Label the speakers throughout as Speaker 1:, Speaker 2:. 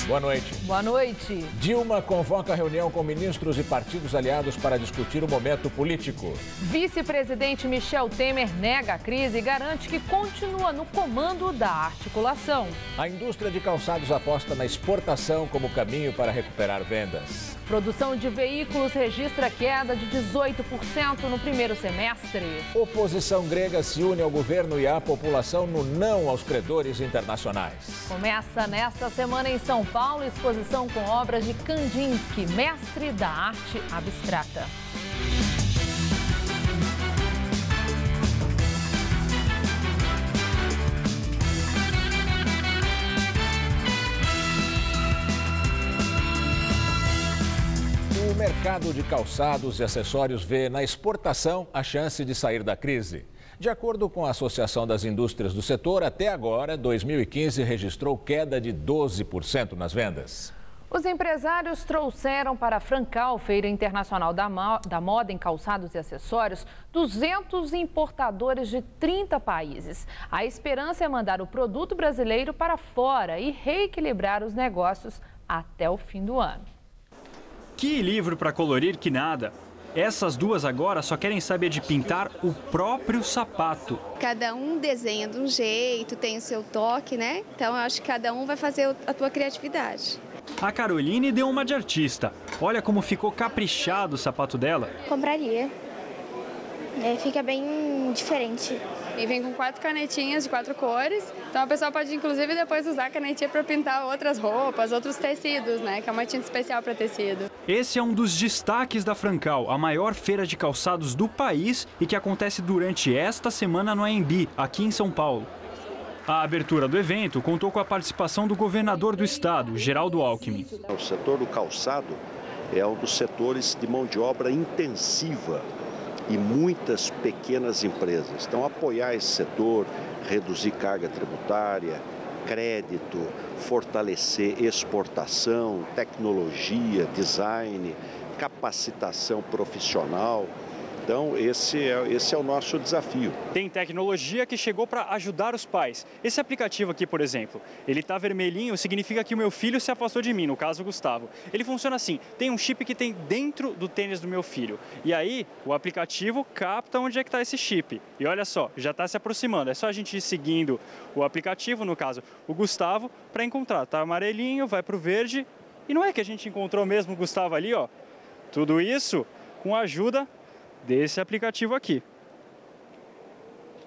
Speaker 1: Boa noite.
Speaker 2: Boa noite.
Speaker 1: Dilma convoca reunião com ministros e partidos aliados para discutir o momento político.
Speaker 2: Vice-presidente Michel Temer nega a crise e garante que continua no comando da articulação.
Speaker 1: A indústria de calçados aposta na exportação como caminho para recuperar vendas.
Speaker 2: Produção de veículos registra queda de 18% no primeiro semestre.
Speaker 1: Oposição grega se une ao governo e à população no não aos credores internacionais.
Speaker 2: Começa nesta semana em São Paulo exposição com obras de Kandinsky, mestre da arte abstrata.
Speaker 1: O mercado de calçados e acessórios vê na exportação a chance de sair da crise. De acordo com a Associação das Indústrias do Setor, até agora, 2015 registrou queda de 12% nas vendas.
Speaker 2: Os empresários trouxeram para a Francal, Feira Internacional da Moda em Calçados e Acessórios, 200 importadores de 30 países. A esperança é mandar o produto brasileiro para fora e reequilibrar os negócios até o fim do ano.
Speaker 3: Que livro para colorir que nada! Essas duas agora só querem saber de pintar o próprio sapato.
Speaker 4: Cada um desenha de um jeito, tem o seu toque, né? Então eu acho que cada um vai fazer a tua criatividade.
Speaker 3: A Caroline deu uma de artista. Olha como ficou caprichado o sapato dela.
Speaker 5: Compraria. Fica bem diferente.
Speaker 6: E vem com 4 canetinhas de 4 cores. Então a pessoa pode inclusive depois usar a canetinha para pintar outras roupas, outros tecidos, né? Que é uma tinta especial para tecido.
Speaker 3: Esse é um dos destaques da Francal, a maior feira de calçados do país e que acontece durante esta semana no AMB, aqui em São Paulo. A abertura do evento contou com a participação do governador do estado, Geraldo Alckmin.
Speaker 7: O setor do calçado é um dos setores de mão de obra intensiva e muitas pequenas empresas. Então, apoiar esse setor, reduzir carga tributária, crédito, fortalecer exportação, tecnologia, design, capacitação profissional. Então, esse é o nosso desafio.
Speaker 3: Tem tecnologia que chegou para ajudar os pais. Esse aplicativo aqui, por exemplo, ele está vermelhinho, significa que o meu filho se afastou de mim, no caso o Gustavo. Ele funciona assim, tem um chip que tem dentro do tênis do meu filho. E aí, o aplicativo capta onde é que está esse chip. E olha só, já está se aproximando. É só a gente ir seguindo o aplicativo, no caso o Gustavo, para encontrar. Está amarelinho, vai para o verde. E não é que a gente encontrou mesmo o Gustavo ali, ó. Tudo isso com a ajuda desse aplicativo aqui.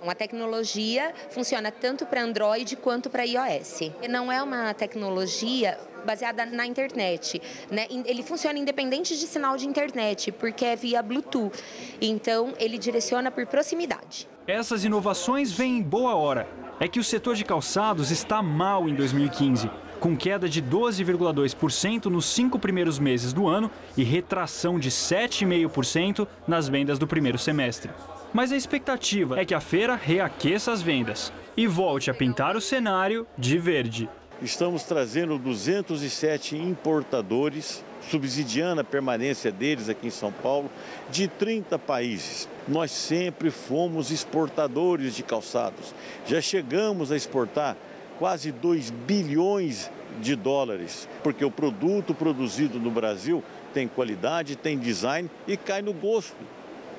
Speaker 8: Uma tecnologia funciona tanto para Android quanto para iOS. Não é uma tecnologia baseada na internet, né? Ele funciona independente de sinal de internet, porque é via Bluetooth. Então, ele direciona por proximidade.
Speaker 3: Essas inovações vêm em boa hora. É que o setor de calçados está mal em 2015. Com queda de 12,2% nos 5 primeiros meses do ano e retração de 7,5% nas vendas do primeiro semestre. Mas a expectativa é que a feira reaqueça as vendas e volte a pintar o cenário de verde.
Speaker 9: Estamos trazendo 207 importadores, subsidiando a permanência deles aqui em São Paulo, de 30 países. Nós sempre fomos exportadores de calçados. Já chegamos a exportar quase 2 bilhões de dólares, porque o produto produzido no Brasil tem qualidade, tem design e cai no gosto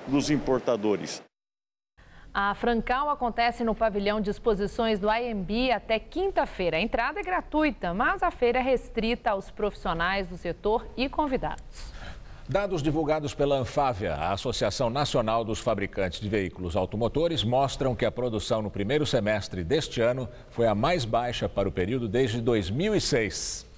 Speaker 9: dos importadores.
Speaker 2: A Francal acontece no pavilhão de exposições do AMB até quinta-feira. A entrada é gratuita, mas a feira é restrita aos profissionais do setor e convidados.
Speaker 1: Dados divulgados pela Anfávia, a Associação Nacional dos Fabricantes de Veículos Automotores, mostram que a produção no primeiro semestre deste ano foi a mais baixa para o período desde 2006.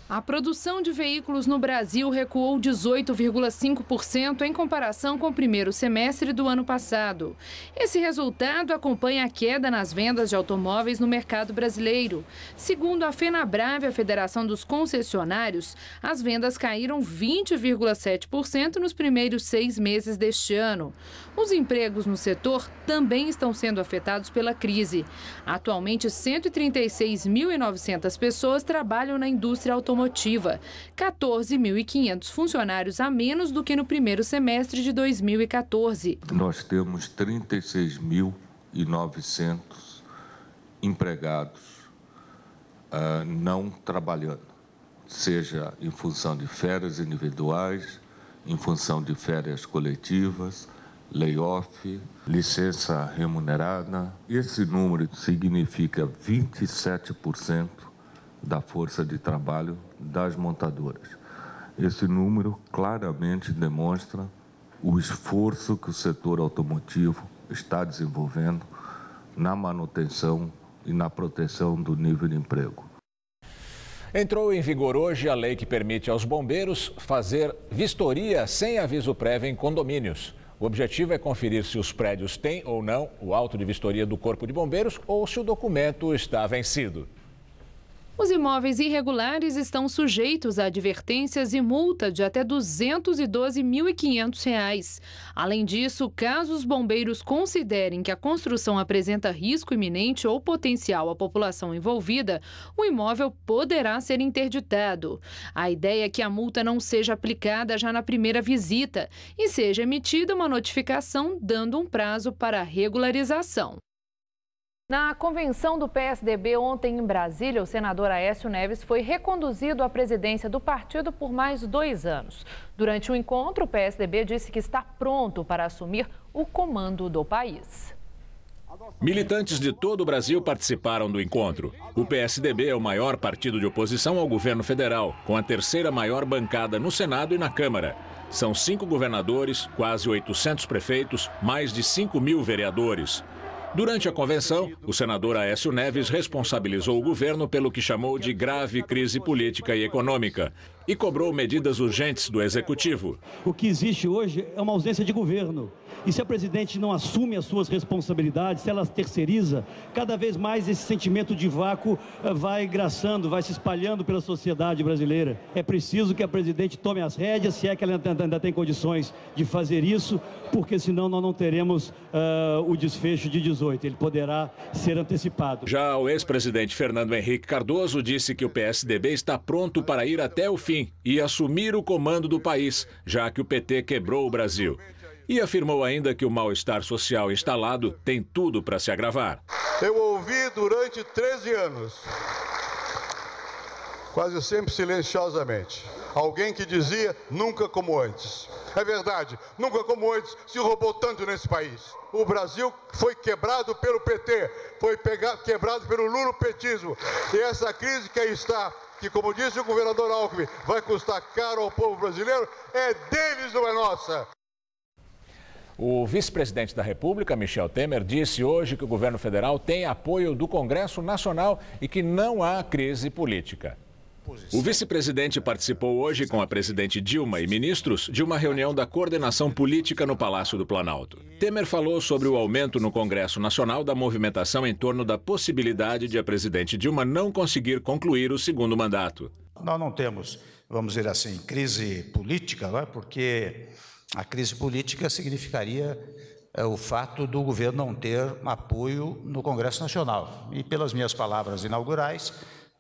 Speaker 10: A produção de veículos no Brasil recuou 18,5% em comparação com o primeiro semestre do ano passado. Esse resultado acompanha a queda nas vendas de automóveis no mercado brasileiro. Segundo a FenaBrave, a Federação dos Concessionários, as vendas caíram 20,7% nos primeiros 6 meses deste ano. Os empregos no setor também estão sendo afetados pela crise. Atualmente, 136.900 pessoas trabalham na indústria automotiva. 14.500 funcionários a menos do que no primeiro semestre de 2014.
Speaker 11: Nós temos 36.900 empregados não trabalhando. seja em função de férias individuais, em função de férias coletivas, layoff, licença remunerada. Esse número significa 27% da força de trabalho das montadoras. Esse número claramente demonstra o esforço que o setor automotivo está desenvolvendo na manutenção e na proteção do nível de emprego.
Speaker 1: Entrou em vigor hoje a lei que permite aos bombeiros fazer vistoria sem aviso prévio em condomínios. O objetivo é conferir se os prédios têm ou não o auto de vistoria do Corpo de Bombeiros ou se o documento está vencido.
Speaker 10: Os imóveis irregulares estão sujeitos a advertências e multa de até R$ 212.500. Além disso, caso os bombeiros considerem que a construção apresenta risco iminente ou potencial à população envolvida, o imóvel poderá ser interditado. A ideia é que a multa não seja aplicada já na primeira visita e seja emitida uma notificação dando um prazo para a regularização.
Speaker 2: Na convenção do PSDB ontem em Brasília, o senador Aécio Neves foi reconduzido à presidência do partido por mais 2 anos. Durante o encontro, o PSDB disse que está pronto para assumir o comando do país.
Speaker 1: Militantes de todo o Brasil participaram do encontro. O PSDB é o maior partido de oposição ao governo federal, com a 3ª maior bancada no Senado e na Câmara. São 5 governadores, quase 800 prefeitos, mais de 5.000 vereadores. Durante a convenção, o senador Aécio Neves responsabilizou o governo pelo que chamou de grave crise política e econômica e cobrou medidas urgentes do executivo.
Speaker 12: O que existe hoje é uma ausência de governo. E se a presidente não assume as suas responsabilidades, se ela terceiriza, cada vez mais esse sentimento de vácuo vai engraçando, vai se espalhando pela sociedade brasileira. É preciso que a presidente tome as rédeas, se é que ela ainda tem condições de fazer isso, porque senão nós não teremos o desfecho de 18. Ele poderá ser antecipado.
Speaker 1: Já o ex-presidente Fernando Henrique Cardoso disse que o PSDB está pronto para ir até o fim e assumir o comando do país, já que o PT quebrou o Brasil. E afirmou ainda que o mal-estar social instalado tem tudo para se agravar.
Speaker 13: Eu ouvi durante 13 anos, quase sempre silenciosamente, alguém que dizia nunca como antes. É verdade, nunca como antes se roubou tanto nesse país. O Brasil foi quebrado pelo PT, foi quebrado pelo lulopetismo. E essa crise que aí está, que como disse o governador Alckmin, vai custar caro ao povo brasileiro, é deles, não é nossa.
Speaker 1: O vice-presidente da República, Michel Temer, disse hoje que o governo federal tem apoio do Congresso Nacional e que não há crise política. O vice-presidente participou hoje com a presidente Dilma e ministros de uma reunião da coordenação política no Palácio do Planalto. Temer falou sobre o aumento no Congresso Nacional da movimentação em torno da possibilidade de a presidente Dilma não conseguir concluir o segundo mandato.
Speaker 14: Nós não temos, vamos dizer assim, crise política, não é? Porque a crise política significaria o fato do governo não ter apoio no Congresso Nacional. E pelas minhas palavras inaugurais,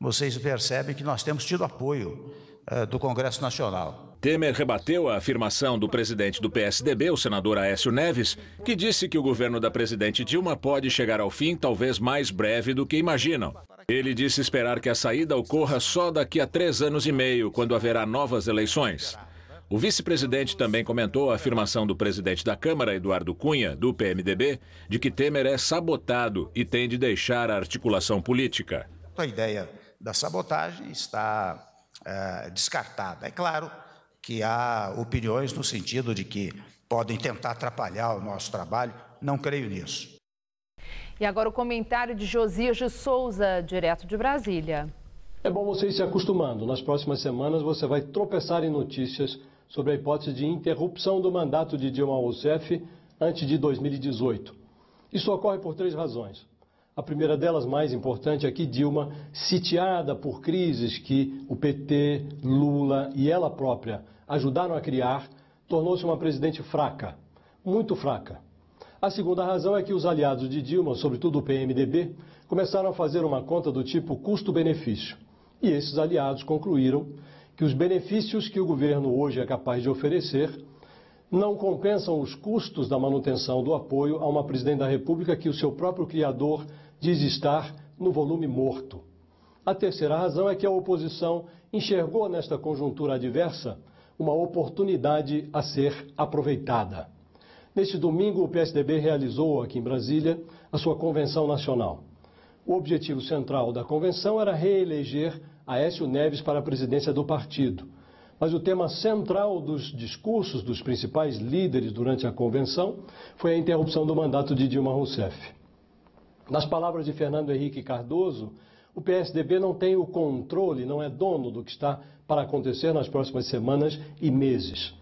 Speaker 14: vocês percebem que nós temos tido apoio do Congresso Nacional.
Speaker 1: Temer rebateu a afirmação do presidente do PSDB, o senador Aécio Neves, que disse que o governo da presidente Dilma pode chegar ao fim talvez mais breve do que imaginam. Ele disse esperar que a saída ocorra só daqui a 3 anos e meio, quando haverá novas eleições. O vice-presidente também comentou a afirmação do presidente da Câmara, Eduardo Cunha, do PMDB, de que Temer é sabotado e tem de deixar a articulação política.
Speaker 14: A ideia da sabotagem está descartada. É claro que há opiniões no sentido de que podem tentar atrapalhar o nosso trabalho. Não creio nisso.
Speaker 2: E agora o comentário de Josias de Souza, direto de Brasília.
Speaker 15: É bom você ir se acostumando. Nas próximas semanas você vai tropeçar em notícias sobre a hipótese de interrupção do mandato de Dilma Rousseff antes de 2018. Isso ocorre por 3 razões. A primeira delas, mais importante, é que Dilma, sitiada por crises que o PT, Lula e ela própria ajudaram a criar, tornou-se uma presidente fraca, muito fraca. A segunda razão é que os aliados de Dilma, sobretudo o PMDB, começaram a fazer uma conta do tipo custo-benefício. E esses aliados concluíram que os benefícios que o governo hoje é capaz de oferecer não compensam os custos da manutenção do apoio a uma presidente da República que o seu próprio criador diz estar no volume morto. A terceira razão é que a oposição enxergou nesta conjuntura adversa uma oportunidade a ser aproveitada. Neste domingo, o PSDB realizou aqui em Brasília a sua convenção nacional. O objetivo central da convenção era reeleger Aécio Neves para a presidência do partido. Mas o tema central dos discursos dos principais líderes durante a convenção foi a interrupção do mandato de Dilma Rousseff. Nas palavras de Fernando Henrique Cardoso, o PSDB não tem o controle, não é dono do que está para acontecer nas próximas semanas e meses.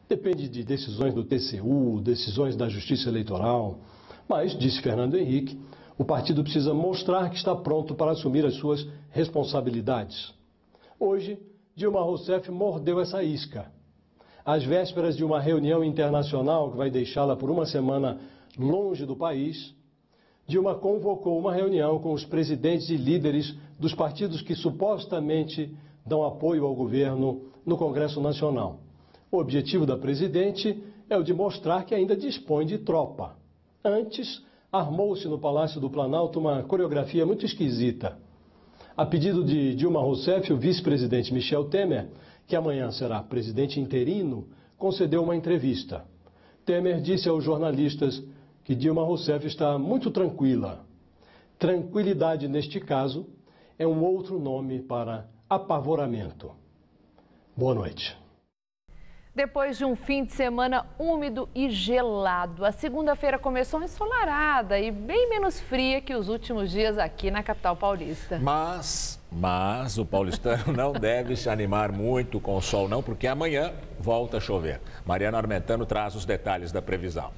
Speaker 15: Depende de decisões do TCU, decisões da Justiça Eleitoral. Mas, disse Fernando Henrique, o partido precisa mostrar que está pronto para assumir as suas responsabilidades. Hoje, Dilma Rousseff mordeu essa isca. Às vésperas de uma reunião internacional que vai deixá-la por uma semana longe do país, Dilma convocou uma reunião com os presidentes e líderes dos partidos que supostamente dão apoio ao governo no Congresso Nacional. O objetivo da presidente é o de mostrar que ainda dispõe de tropa. Antes, armou-se no Palácio do Planalto uma coreografia muito esquisita. A pedido de Dilma Rousseff, o vice-presidente Michel Temer, que amanhã será presidente interino, concedeu uma entrevista. Temer disse aos jornalistas que Dilma Rousseff está muito tranquila. Tranquilidade, neste caso, é um outro nome para apavoramento. Boa noite.
Speaker 2: Depois de um fim de semana úmido e gelado, a segunda-feira começou ensolarada e bem menos fria que os últimos dias aqui na capital paulista.
Speaker 1: Mas o paulistano não deve se animar muito com o sol não, porque amanhã volta a chover. Mariana Armentano traz os detalhes da previsão.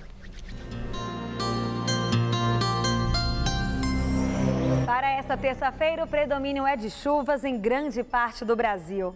Speaker 16: Para esta terça-feira, o predomínio é de chuvas em grande parte do Brasil.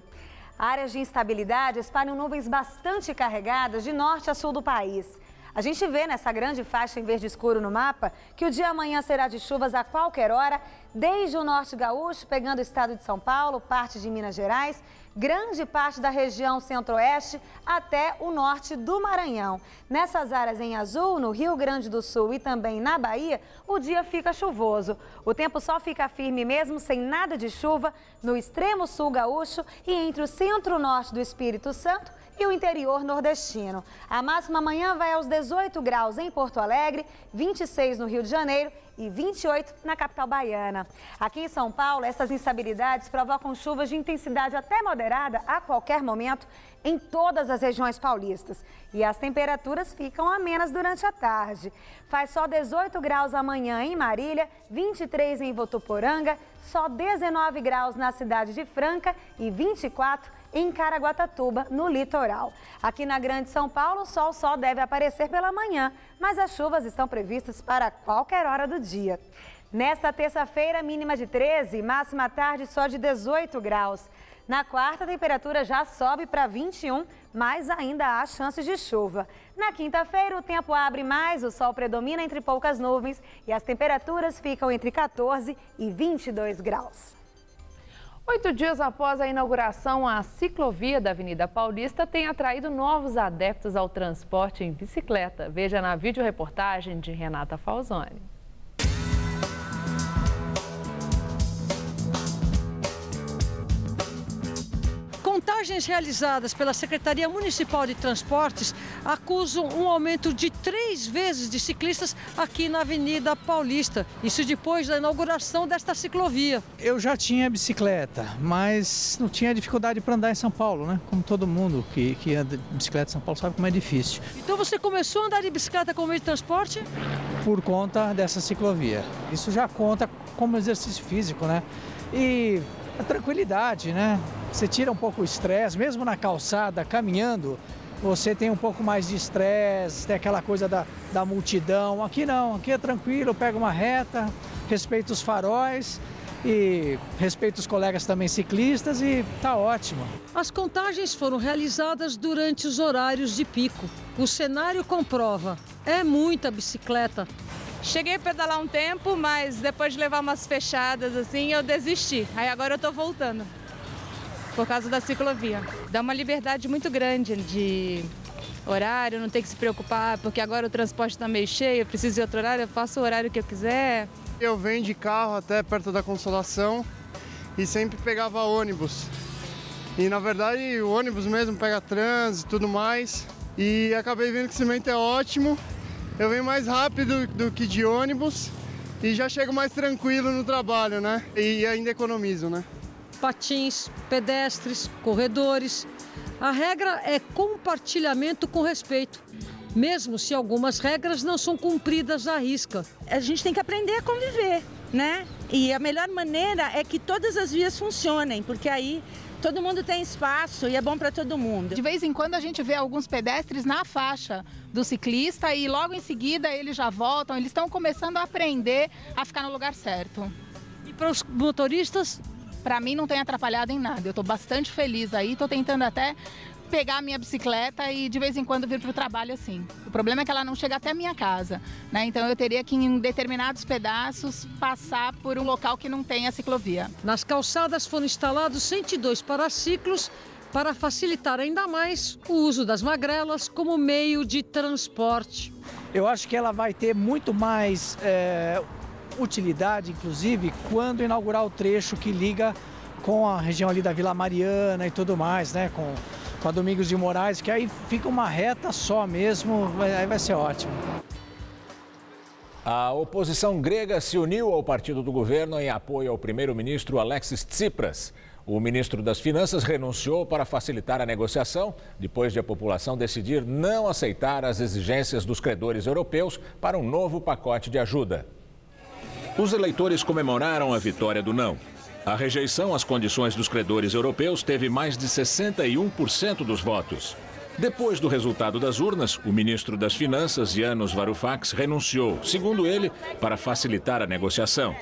Speaker 16: Áreas de instabilidade espalham nuvens bastante carregadas de norte a sul do país. A gente vê nessa grande faixa em verde escuro no mapa que o dia amanhã será de chuvas a qualquer hora, desde o norte gaúcho, pegando o estado de São Paulo, parte de Minas Gerais, grande parte da região centro-oeste até o norte do Maranhão. Nessas áreas em azul, no Rio Grande do Sul e também na Bahia, o dia fica chuvoso. O tempo só fica firme mesmo, sem nada de chuva, no extremo sul gaúcho e entre o centro-norte do Espírito Santo e o interior nordestino. A máxima amanhã vai aos 18 graus em Porto Alegre, 26 no Rio de Janeiro e 28 na capital baiana. Aqui em São Paulo, essas instabilidades provocam chuvas de intensidade até moderada a qualquer momento em todas as regiões paulistas. E as temperaturas ficam amenas durante a tarde. Faz só 18 graus amanhã em Marília, 23 em Votuporanga, só 19 graus na cidade de Franca e 24 em Caraguatatuba, no litoral. Aqui na Grande São Paulo, o sol só deve aparecer pela manhã, mas as chuvas estão previstas para qualquer hora do dia. Nesta terça-feira, mínima de 13, máxima à tarde só de 18 graus. Na quarta, a temperatura já sobe para 21, mas ainda há chances de chuva. Na quinta-feira, o tempo abre mais, o sol predomina entre poucas nuvens e as temperaturas ficam entre 14 e 22 graus.
Speaker 2: 8 dias após a inauguração, a ciclovia da Avenida Paulista tem atraído novos adeptos ao transporte em bicicleta. Veja na videoreportagem de Renata Falzoni.
Speaker 17: Contagens realizadas pela Secretaria Municipal de Transportes acusam um aumento de 3 vezes de ciclistas aqui na Avenida Paulista. Isso depois da inauguração desta ciclovia.
Speaker 18: Eu já tinha bicicleta, mas não tinha dificuldade para andar em São Paulo, né? Como todo mundo que anda de bicicleta em São Paulo sabe como é difícil.
Speaker 17: Então você começou a andar de bicicleta como meio de transporte?
Speaker 18: Por conta dessa ciclovia. Isso já conta como exercício físico, né? E a tranquilidade, né? Você tira um pouco o estresse, mesmo na calçada, caminhando, você tem um pouco mais de estresse, tem aquela coisa da multidão. Aqui não, aqui é tranquilo, eu pego uma reta, respeito os faróis e respeito os colegas também ciclistas e tá ótimo.
Speaker 17: As contagens foram realizadas durante os horários de pico. O cenário comprova, é muita bicicleta.
Speaker 19: Cheguei a pedalar um tempo, mas depois de levar umas fechadas assim, eu desisti. Aí agora eu tô voltando, por causa da ciclovia. Dá uma liberdade muito grande de horário, não ter que se preocupar, porque agora o transporte está meio cheio, eu preciso de outro horário, eu faço o horário que eu quiser.
Speaker 20: Eu venho de carro até perto da Consolação e sempre pegava ônibus. E na verdade o ônibus mesmo pega trânsito e tudo mais. E acabei vendo que o cimento é ótimo. Eu venho mais rápido do que de ônibus e já chego mais tranquilo no trabalho, né? E ainda economizo, né?
Speaker 17: Patins, pedestres, corredores. A regra é compartilhamento com respeito, mesmo se algumas regras não são cumpridas à risca.
Speaker 21: A gente tem que aprender a conviver, né? E a melhor maneira é que todas as vias funcionem, porque aí todo mundo tem espaço e é bom para todo mundo.
Speaker 22: De vez em quando a gente vê alguns pedestres na faixa do ciclista e logo em seguida eles já voltam, eles estão começando a aprender a ficar no lugar certo.
Speaker 17: E para os motoristas?
Speaker 22: Para mim não tem atrapalhado em nada, eu estou bastante feliz aí, estou tentando até pegar a minha bicicleta e de vez em quando vir para o trabalho assim. O problema é que ela não chega até a minha casa, né? Então eu teria que em determinados pedaços passar por um local que não tem a ciclovia.
Speaker 17: Nas calçadas foram instalados 102 paraciclos para facilitar ainda mais o uso das magrelas como meio de transporte.
Speaker 18: Eu acho que ela vai ter muito mais utilidade, inclusive, quando inaugurar o trecho que liga com a região ali da Vila Mariana e tudo mais, né? Com a Domingos de Moraes, que aí fica uma reta só mesmo, aí vai ser ótimo.
Speaker 1: A oposição grega se uniu ao partido do governo em apoio ao primeiro-ministro Alexis Tsipras. O ministro das Finanças renunciou para facilitar a negociação, depois de a população decidir não aceitar as exigências dos credores europeus para um novo pacote de ajuda. Os eleitores comemoraram a vitória do não. A rejeição às condições dos credores europeus teve mais de 61% dos votos. Depois do resultado das urnas, o ministro das Finanças, Yanis Varoufakis, renunciou, segundo ele, para facilitar a negociação.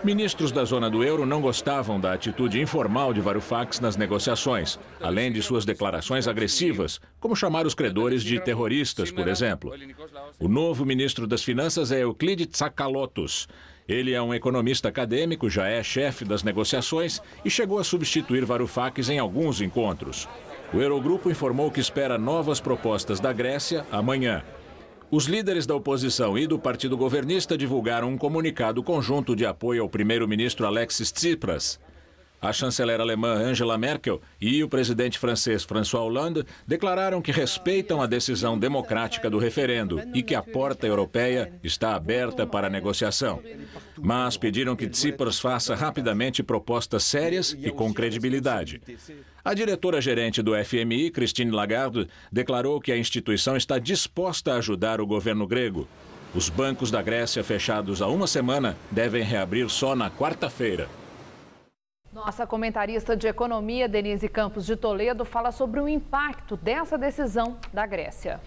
Speaker 1: Ministros da zona do euro não gostavam da atitude informal de Varoufakis nas negociações, além de suas declarações agressivas, como chamar os credores de terroristas, por exemplo. O novo ministro das Finanças é Euclide Tsakalotos. Ele é um economista acadêmico, já é chefe das negociações e chegou a substituir Varoufakis em alguns encontros. O Eurogrupo informou que espera novas propostas da Grécia amanhã. Os líderes da oposição e do partido governista divulgaram um comunicado conjunto de apoio ao primeiro-ministro Alexis Tsipras. A chanceler alemã Angela Merkel e o presidente francês François Hollande declararam que respeitam a decisão democrática do referendo e que a porta europeia está aberta para a negociação. Mas pediram que Tsipras faça rapidamente propostas sérias e com credibilidade. A diretora-gerente do FMI, Christine Lagarde, declarou que a instituição está disposta a ajudar o governo grego. Os bancos da Grécia, fechados há uma semana, devem reabrir só na quarta-feira.
Speaker 2: Nossa comentarista de economia, Denise Campos de Toledo, fala sobre o impacto dessa decisão da Grécia.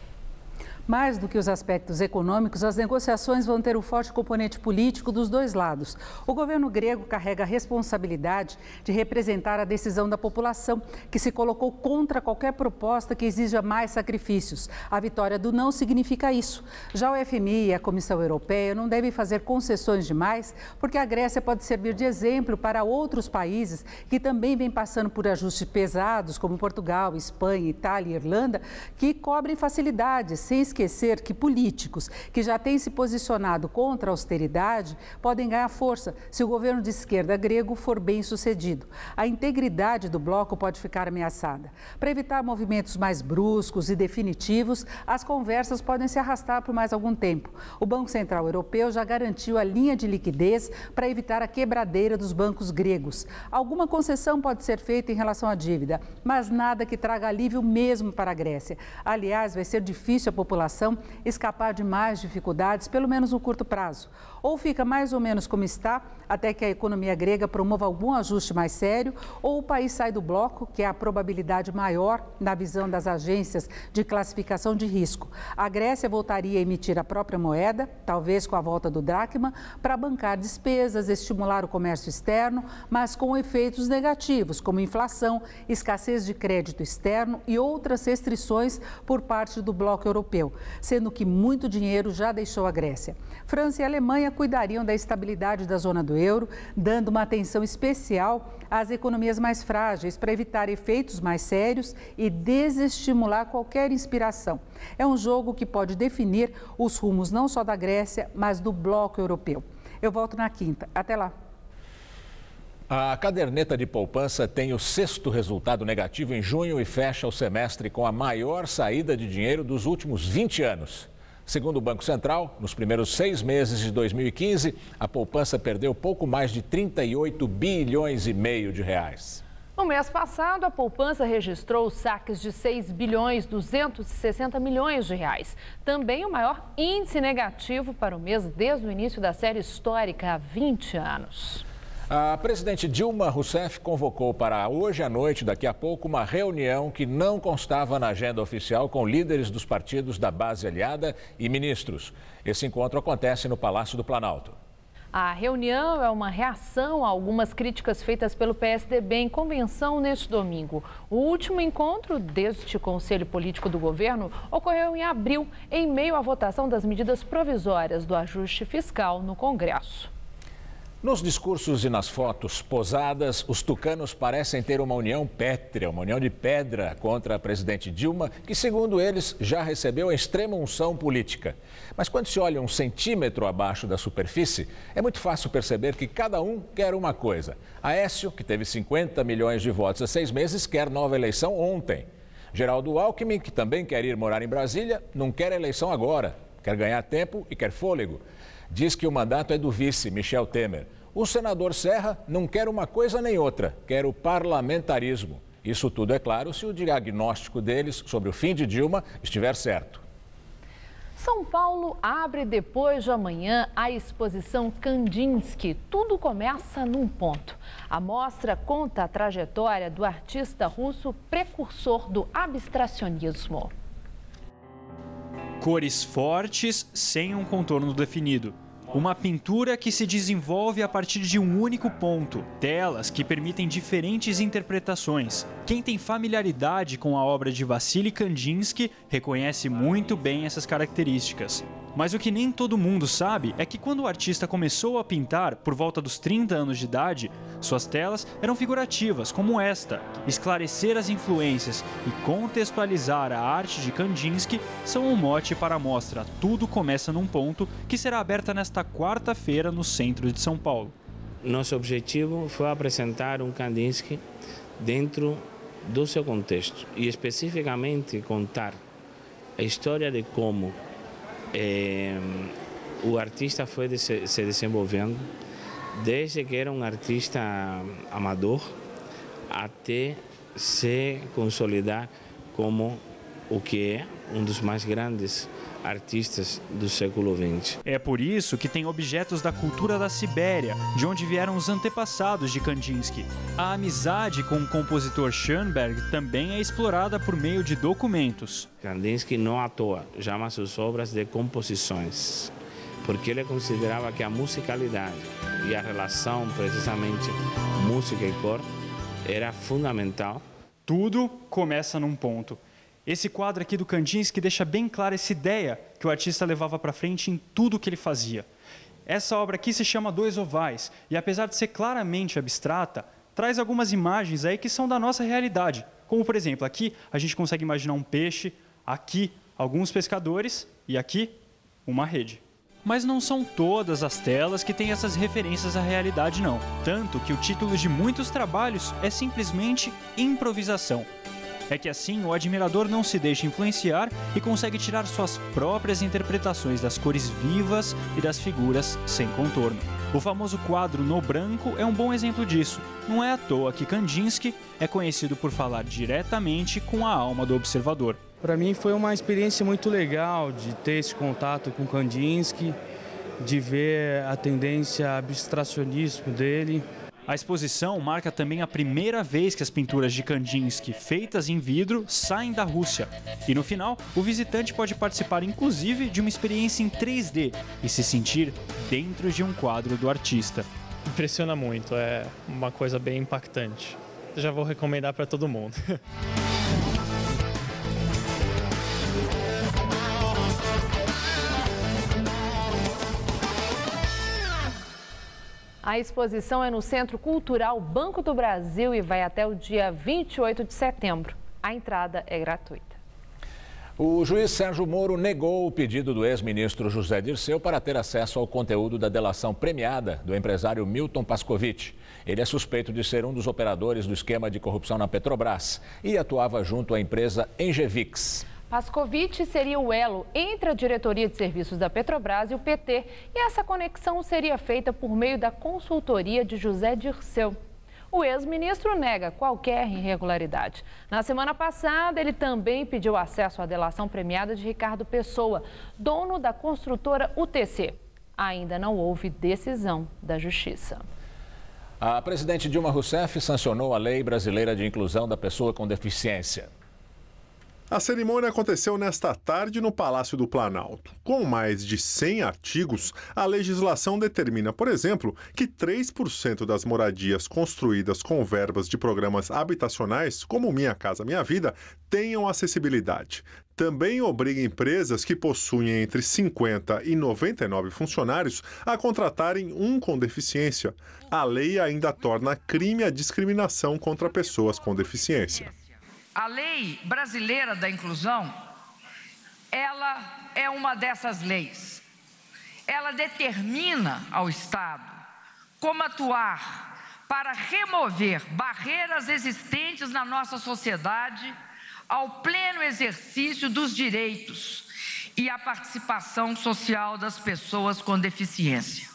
Speaker 23: Mais do que os aspectos econômicos, as negociações vão ter um forte componente político dos dois lados. O governo grego carrega a responsabilidade de representar a decisão da população, que se colocou contra qualquer proposta que exija mais sacrifícios. A vitória do não significa isso. Já o FMI e a Comissão Europeia não devem fazer concessões demais, porque a Grécia pode servir de exemplo para outros países que também vêm passando por ajustes pesados, como Portugal, Espanha, Itália e Irlanda, que cobrem facilidades, sem esquecer que políticos que já têm se posicionado contra a austeridade podem ganhar força se o governo de esquerda grego for bem sucedido. A integridade do bloco pode ficar ameaçada. Para evitar movimentos mais bruscos e definitivos, as conversas podem se arrastar por mais algum tempo. O Banco Central Europeu já garantiu a linha de liquidez para evitar a quebradeira dos bancos gregos. Alguma concessão pode ser feita em relação à dívida, mas nada que traga alívio mesmo para a Grécia. Aliás, vai ser difícil a população escapar de mais dificuldades, pelo menos no curto prazo. Ou fica mais ou menos como está, até que a economia grega promova algum ajuste mais sério, ou o país sai do bloco, que é a probabilidade maior na visão das agências de classificação de risco. A Grécia voltaria a emitir a própria moeda, talvez com a volta do dracma, para bancar despesas, estimular o comércio externo, mas com efeitos negativos, como inflação, escassez de crédito externo e outras restrições por parte do bloco europeu, sendo que muito dinheiro já deixou a Grécia. França e Alemanha cuidariam da estabilidade da zona do euro, dando uma atenção especial às economias mais frágeis para evitar efeitos mais sérios e desestimular qualquer inspiração. É um jogo que pode definir os rumos não só da Grécia, mas do bloco europeu. Eu volto na quinta. Até lá.
Speaker 1: A caderneta de poupança tem o 6º resultado negativo em junho e fecha o semestre com a maior saída de dinheiro dos últimos 20 anos. Segundo o Banco Central, nos primeiros 6 meses de 2015, a poupança perdeu pouco mais de 38 bilhões e meio de reais.
Speaker 2: No mês passado, a poupança registrou saques de 6 bilhões 260 milhões de reais. Também o maior índice negativo para o mês desde o início da série histórica há 20 anos.
Speaker 1: A presidente Dilma Rousseff convocou para hoje à noite, daqui a pouco, uma reunião que não constava na agenda oficial com líderes dos partidos da base aliada e ministros. Esse encontro acontece no Palácio do Planalto.
Speaker 2: A reunião é uma reação a algumas críticas feitas pelo PSDB em convenção neste domingo. O último encontro deste Conselho Político do Governo ocorreu em abril, em meio à votação das medidas provisórias do ajuste fiscal no Congresso.
Speaker 1: Nos discursos e nas fotos posadas, os tucanos parecem ter uma união pétrea, uma união de pedra contra a presidente Dilma, que, segundo eles, já recebeu a extrema unção política. Mas quando se olha 1 centímetro abaixo da superfície, é muito fácil perceber que cada um quer uma coisa. Aécio, que teve 50 milhões de votos há 6 meses, quer nova eleição ontem. Geraldo Alckmin, que também quer ir morar em Brasília, não quer eleição agora, quer ganhar tempo e quer fôlego. Diz que o mandato é do vice, Michel Temer. O senador Serra não quer uma coisa nem outra, quer o parlamentarismo. Isso tudo, é claro, se o diagnóstico deles sobre o fim de Dilma estiver certo.
Speaker 2: São Paulo abre depois de amanhã a exposição Kandinsky. Tudo começa num ponto. A mostra conta a trajetória do artista russo precursor do abstracionismo.
Speaker 3: Cores fortes sem um contorno definido. Uma pintura que se desenvolve a partir de um único ponto. Telas que permitem diferentes interpretações. Quem tem familiaridade com a obra de Vassily Kandinsky reconhece muito bem essas características. Mas o que nem todo mundo sabe é que quando o artista começou a pintar, por volta dos 30 anos de idade, suas telas eram figurativas, como esta. Esclarecer as influências e contextualizar a arte de Kandinsky são um mote para a mostra Tudo Começa num Ponto, que será aberta nesta quarta-feira no centro de São Paulo.
Speaker 4: Nosso objetivo foi apresentar um Kandinsky dentro do seu contexto e especificamente contar a história de como o artista foi se desenvolvendo desde que era um artista amador até se consolidar como o que é um dos mais grandes artistas do século XX.
Speaker 3: É por isso que tem objetos da cultura da Sibéria, de onde vieram os antepassados de Kandinsky. A amizade com o compositor Schoenberg também é explorada por meio de documentos.
Speaker 4: Kandinsky, não à toa, chama suas obras de composições, porque ele considerava que a musicalidade e a relação, precisamente, música e cor, era fundamental.
Speaker 3: Tudo começa num ponto. Esse quadro aqui do Kandinsky deixa bem clara essa ideia que o artista levava para frente em tudo que ele fazia. Essa obra aqui se chama Dois Ovais e, apesar de ser claramente abstrata, traz algumas imagens aí que são da nossa realidade. Como, por exemplo, aqui a gente consegue imaginar um peixe, aqui alguns pescadores e aqui uma rede. Mas não são todas as telas que têm essas referências à realidade, não. Tanto que o título de muitos trabalhos é simplesmente improvisação. É que assim o admirador não se deixa influenciar e consegue tirar suas próprias interpretações das cores vivas e das figuras sem contorno. O famoso quadro no branco é um bom exemplo disso. Não é à toa que Kandinsky é conhecido por falar diretamente com a alma do observador.
Speaker 5: Para mim foi uma experiência muito legal de ter esse contato com Kandinsky, de ver a tendência abstracionismo dele.
Speaker 3: A exposição marca também a primeira vez que as pinturas de Kandinsky feitas em vidro saem da Rússia. E no final, o visitante pode participar inclusive de uma experiência em 3D e se sentir dentro de um quadro do artista.
Speaker 6: Impressiona muito, é uma coisa bem impactante. Já vou recomendar para todo mundo.
Speaker 2: A exposição é no Centro Cultural Banco do Brasil e vai até o dia 28 de setembro. A entrada é gratuita.
Speaker 1: O juiz Sérgio Moro negou o pedido do ex-ministro José Dirceu para ter acesso ao conteúdo da delação premiada do empresário Milton Pascovitch. Ele é suspeito de ser um dos operadores do esquema de corrupção na Petrobras e atuava junto à empresa Engevix.
Speaker 2: Pascovitch seria o elo entre a diretoria de serviços da Petrobras e o PT. E essa conexão seria feita por meio da consultoria de José Dirceu. O ex-ministro nega qualquer irregularidade. Na semana passada, ele também pediu acesso à delação premiada de Ricardo Pessoa, dono da construtora UTC. Ainda não houve decisão da Justiça.
Speaker 1: A presidente Dilma Rousseff sancionou a Lei Brasileira de Inclusão da Pessoa com Deficiência.
Speaker 7: A cerimônia aconteceu nesta tarde no Palácio do Planalto. Com mais de 100 artigos, a legislação determina, por exemplo, que 3% das moradias construídas com verbas de programas habitacionais, como Minha Casa Minha Vida, tenham acessibilidade. Também obriga empresas que possuem entre 50 e 99 funcionários a contratarem um com deficiência. A lei ainda torna crime a discriminação contra pessoas com deficiência.
Speaker 8: A Lei Brasileira da Inclusão, ela é uma dessas leis. Ela determina ao Estado como atuar para remover barreiras existentes na nossa sociedade ao pleno exercício dos direitos e à participação social das pessoas com deficiência.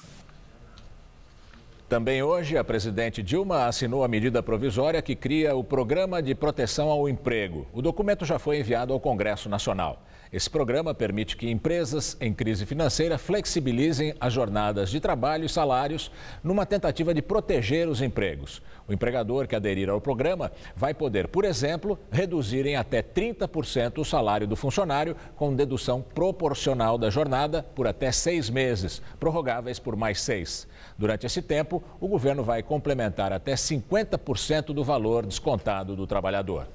Speaker 1: Também hoje, a presidente Dilma assinou a medida provisória que cria o Programa de Proteção ao Emprego. O documento já foi enviado ao Congresso Nacional. Esse programa permite que empresas em crise financeira flexibilizem as jornadas de trabalho e salários numa tentativa de proteger os empregos. O empregador que aderir ao programa vai poder, por exemplo, reduzir em até 30% o salário do funcionário com dedução proporcional da jornada por até 6 meses, prorrogáveis por mais 6. Durante esse tempo, o governo vai complementar até 50% do valor descontado do trabalhador.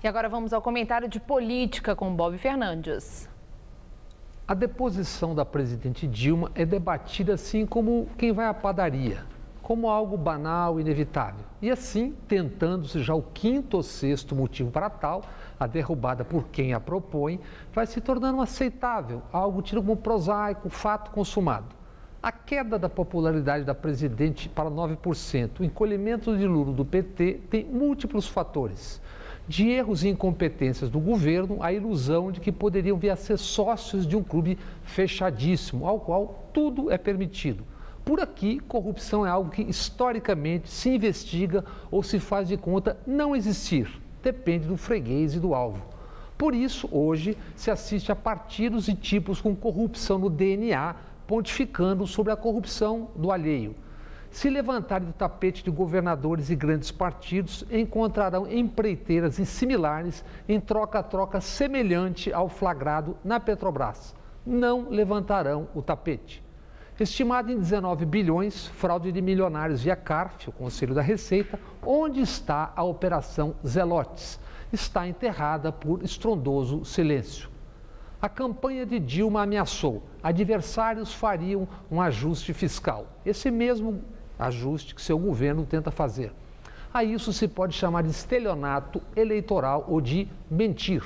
Speaker 2: E agora vamos ao comentário de política com Bob Fernandes.
Speaker 9: A deposição da presidente Dilma é debatida assim como quem vai à padaria, como algo banal e inevitável. E assim, tentando-se já o 5º ou 6º motivo para tal, a derrubada por quem a propõe vai se tornando aceitável, algo tido como prosaico, fato consumado. A queda da popularidade da presidente para 9%, o encolhimento de Lula do PT tem múltiplos fatores. De erros e incompetências do governo, a ilusão de que poderiam vir a ser sócios de um clube fechadíssimo, ao qual tudo é permitido. Por aqui, corrupção é algo que historicamente se investiga ou se faz de conta não existir. Depende do freguês e do alvo. Por isso, hoje, se assiste a partidos e tipos com corrupção no DNA, pontificando sobre a corrupção do alheio. Se levantarem do tapete de governadores e grandes partidos, encontrarão empreiteiras similares em troca-troca semelhante ao flagrado na Petrobras. Não levantarão o tapete. Estimado em 19 bilhões, fraude de milionários via CARF, o Conselho da Receita, onde está a Operação Zelotes? Está enterrada por estrondoso silêncio. A campanha de Dilma ameaçou. Adversários fariam um ajuste fiscal. Esse mesmo ajuste que seu governo tenta fazer. A isso se pode chamar de estelionato eleitoral ou de mentir.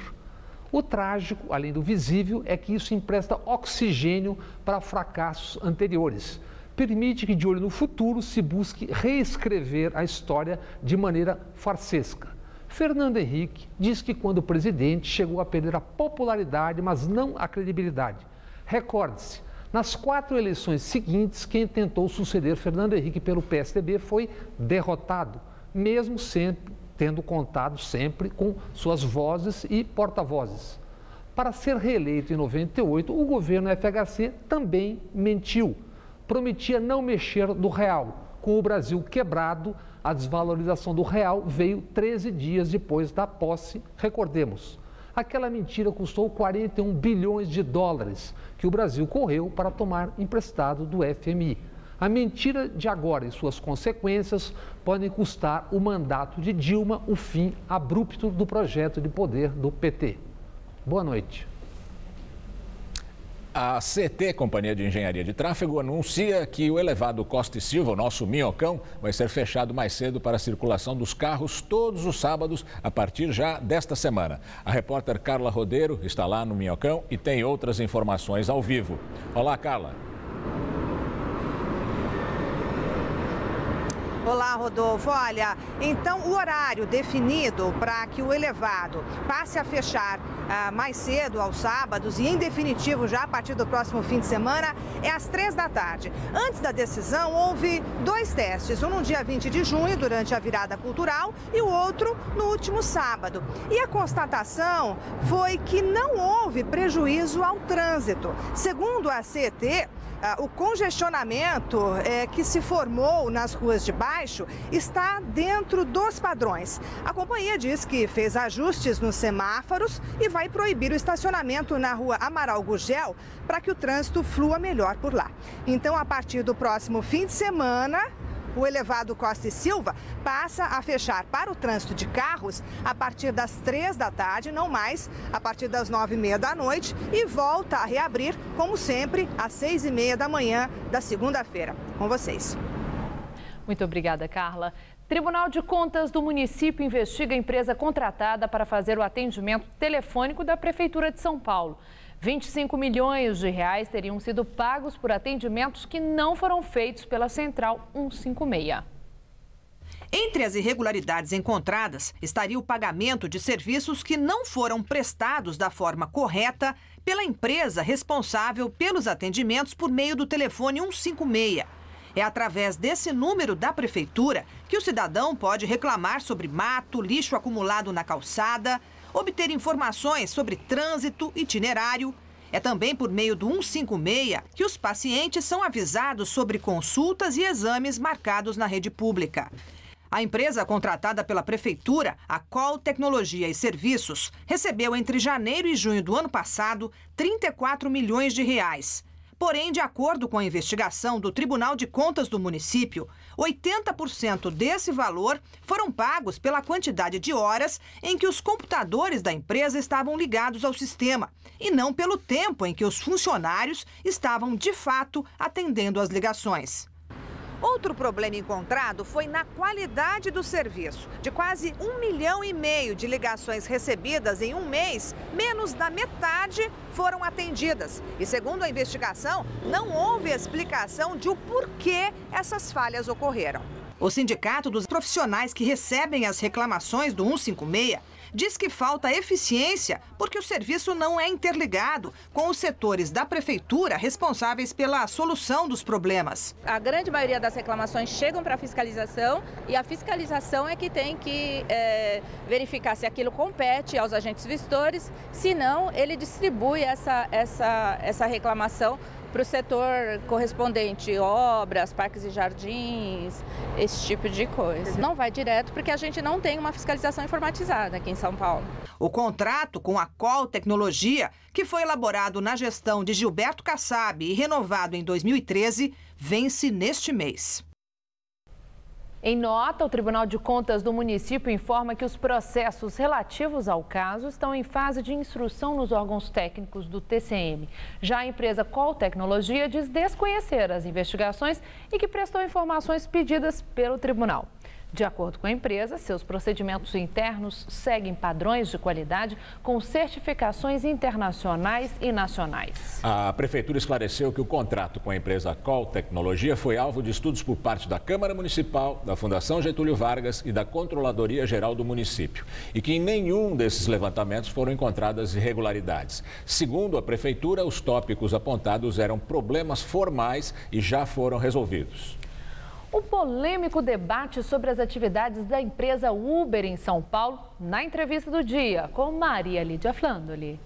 Speaker 9: O trágico, além do visível, é que isso empresta oxigênio para fracassos anteriores. Permite que, de olho no futuro, se busque reescrever a história de maneira farsesca. Fernando Henrique diz que quando presidente chegou a perder a popularidade, mas não a credibilidade. Recorde-se, nas 4 eleições seguintes, quem tentou suceder Fernando Henrique pelo PSDB foi derrotado, mesmo sempre tendo contado sempre com suas vozes e porta-vozes. Para ser reeleito em 98, o governo FHC também mentiu. Prometia não mexer no real. Com o Brasil quebrado, a desvalorização do real veio 13 dias depois da posse, recordemos. Aquela mentira custou 41 bilhões de dólares que o Brasil correu para tomar emprestado do FMI. A mentira de agora e suas consequências podem custar o mandato de Dilma, o fim abrupto do projeto de poder do PT. Boa noite.
Speaker 1: A CT, Companhia de Engenharia de Tráfego, anuncia que o elevado Costa e Silva, o nosso Minhocão, vai ser fechado mais cedo para a circulação dos carros todos os sábados, a partir já desta semana. A repórter Carla Rodeiro está lá no Minhocão e tem outras informações ao vivo. Olá, Carla.
Speaker 10: Olá, Rodolfo. Olha, então o horário definido para que o elevado passe a fechar mais cedo aos sábados e em definitivo já a partir do próximo fim de semana é às 3 da tarde. Antes da decisão houve 2 testes, um no dia 20 de junho durante a virada cultural e o outro no último sábado. E a constatação foi que não houve prejuízo ao trânsito. Segundo a CET, o congestionamento que se formou nas ruas de baixo está dentro dos padrões. A companhia diz que fez ajustes nos semáforos e vai proibir o estacionamento na rua Amaral Gurgel para que o trânsito flua melhor por lá. Então, a partir do próximo fim de semana, o elevado Costa e Silva passa a fechar para o trânsito de carros a partir das 3 da tarde, não mais a partir das 9h30 da noite, e volta a reabrir, como sempre, às 6h30 da manhã da segunda-feira. Com vocês.
Speaker 2: Muito obrigada, Carla. Tribunal de Contas do município investiga a empresa contratada para fazer o atendimento telefônico da Prefeitura de São Paulo. 25 milhões de reais teriam sido pagos por atendimentos que não foram feitos pela Central 156.
Speaker 11: Entre as irregularidades encontradas estaria o pagamento de serviços que não foram prestados da forma correta pela empresa responsável pelos atendimentos por meio do telefone 156. É através desse número da Prefeitura que o cidadão pode reclamar sobre mato, lixo acumulado na calçada, obter informações sobre trânsito, itinerário. É também por meio do 156 que os pacientes são avisados sobre consultas e exames marcados na rede pública. A empresa contratada pela Prefeitura, a Col Tecnologia e Serviços, recebeu entre janeiro e junho do ano passado 34 milhões de reais. Porém, de acordo com a investigação do Tribunal de Contas do município, 80% desse valor foram pagos pela quantidade de horas em que os computadores da empresa estavam ligados ao sistema e não pelo tempo em que os funcionários estavam, de fato, atendendo às ligações.
Speaker 10: Outro problema encontrado foi na qualidade do serviço. De quase 1,5 milhão de ligações recebidas em um mês, menos da metade foram atendidas. E segundo a investigação, não houve explicação de o porquê essas falhas ocorreram.
Speaker 11: O Sindicato dos Profissionais que recebem as reclamações do 156 diz que falta eficiência porque o serviço não é interligado com os setores da Prefeitura responsáveis pela solução dos problemas.
Speaker 12: A grande maioria das reclamações chegam para a fiscalização e a fiscalização é que tem que verificar se aquilo compete aos agentes visitores, se não, ele distribui essa reclamação para o setor correspondente, obras, parques e jardins, esse tipo de coisa. Não vai direto porque a gente não tem uma fiscalização informatizada aqui em São Paulo.
Speaker 11: O contrato com a Col Tecnologia, que foi elaborado na gestão de Gilberto Kassab e renovado em 2013, vence neste mês.
Speaker 2: Em nota, o Tribunal de Contas do município informa que os processos relativos ao caso estão em fase de instrução nos órgãos técnicos do TCM. Já a empresa Col Tecnologia diz desconhecer as investigações e que prestou informações pedidas pelo tribunal. De acordo com a empresa, seus procedimentos internos seguem padrões de qualidade com certificações internacionais e nacionais.
Speaker 1: A Prefeitura esclareceu que o contrato com a empresa Col Tecnologia foi alvo de estudos por parte da Câmara Municipal, da Fundação Getúlio Vargas e da Controladoria Geral do município. E que em nenhum desses levantamentos foram encontradas irregularidades. Segundo a Prefeitura, os tópicos apontados eram problemas formais e já foram resolvidos.
Speaker 2: O polêmico debate sobre as atividades da empresa Uber em São Paulo, na entrevista do dia com Maria Lídia Flandoli.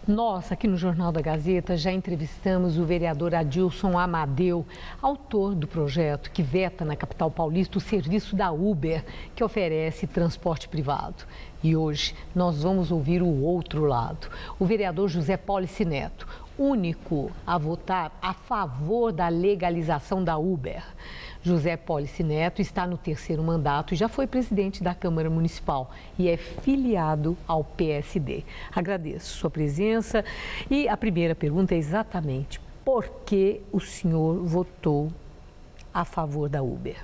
Speaker 24: Nós, aqui no Jornal da Gazeta, já entrevistamos o vereador Adilson Amadeu, autor do projeto que veta na capital paulista o serviço da Uber, que oferece transporte privado. E hoje nós vamos ouvir o outro lado, o vereador José Polici Neto, único a votar a favor da legalização da Uber. José Polici Neto está no 3º mandato e já foi presidente da Câmara Municipal e é filiado ao PSD. Agradeço sua presença e a primeira pergunta é exatamente por que o senhor votou a favor da Uber?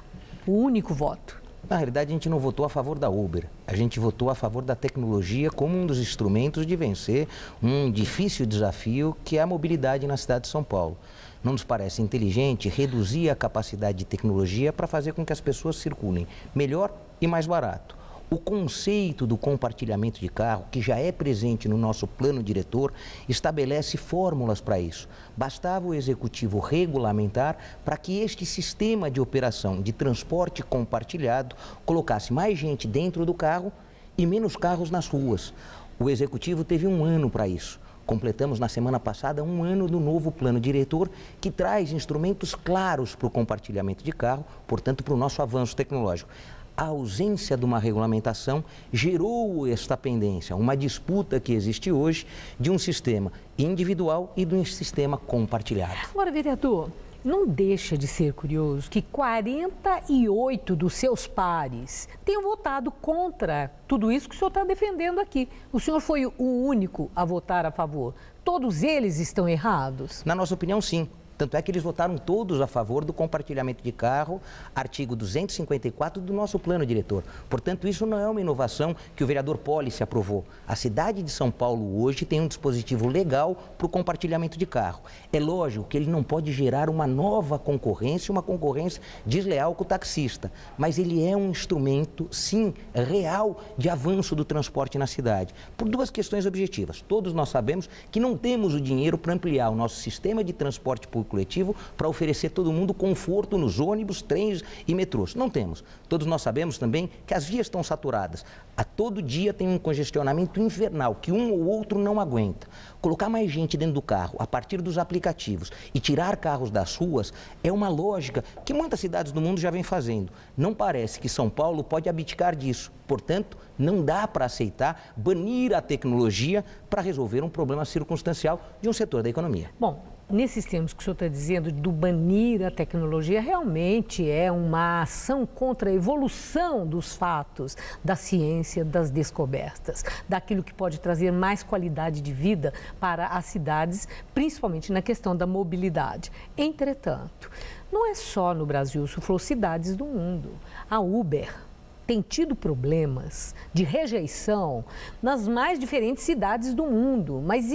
Speaker 24: O único voto.
Speaker 13: Na realidade, a gente não votou a favor da Uber, a gente votou a favor da tecnologia como um dos instrumentos de vencer um difícil desafio que é a mobilidade na cidade de São Paulo. Não nos parece inteligente reduzir a capacidade de tecnologia para fazer com que as pessoas circulem melhor e mais barato. O conceito do compartilhamento de carro, que já é presente no nosso plano diretor, estabelece fórmulas para isso. Bastava o executivo regulamentar para que este sistema de operação de transporte compartilhado colocasse mais gente dentro do carro e menos carros nas ruas. O executivo teve 1 ano para isso. Completamos na semana passada 1 ano do novo plano diretor, que traz instrumentos claros para o compartilhamento de carro, portanto, para o nosso avanço tecnológico. A ausência de uma regulamentação gerou esta pendência, uma disputa que existe hoje de um sistema individual e de um sistema compartilhado.
Speaker 24: Agora, vereador, não deixa de ser curioso que 48 dos seus pares tenham votado contra tudo isso que o senhor está defendendo aqui. O senhor foi o único a votar a favor. Todos eles estão errados?
Speaker 13: Na nossa opinião, sim. Tanto é que eles votaram todos a favor do compartilhamento de carro, artigo 254 do nosso plano diretor. Portanto, isso não é uma inovação que o vereador Policy aprovou. A cidade de São Paulo hoje tem um dispositivo legal para o compartilhamento de carro. É lógico que ele não pode gerar uma nova concorrência, uma concorrência desleal com o taxista. Mas ele é um instrumento, sim, real de avanço do transporte na cidade. Por 2 questões objetivas. Todos nós sabemos que não temos o dinheiro para ampliar o nosso sistema de transporte público coletivo para oferecer a todo mundo conforto nos ônibus, trens e metrôs. Não temos. Todos nós sabemos também que as vias estão saturadas. A todo dia tem um congestionamento infernal que um ou outro não aguenta. Colocar mais gente dentro do carro a partir dos aplicativos e tirar carros das ruas é uma lógica que muitas cidades do mundo já vêm fazendo. Não parece que São Paulo pode abdicar disso. Portanto, não dá para aceitar banir a tecnologia para resolver um problema circunstancial de um setor da economia.
Speaker 24: Bom, nesses termos que o senhor está dizendo, do banir a tecnologia, realmente é uma ação contra a evolução dos fatos, da ciência, das descobertas, daquilo que pode trazer mais qualidade de vida para as cidades, principalmente na questão da mobilidade. Entretanto, não é só no Brasil, isso falou cidades do mundo. A Uber tem tido problemas de rejeição nas mais diferentes cidades do mundo, mas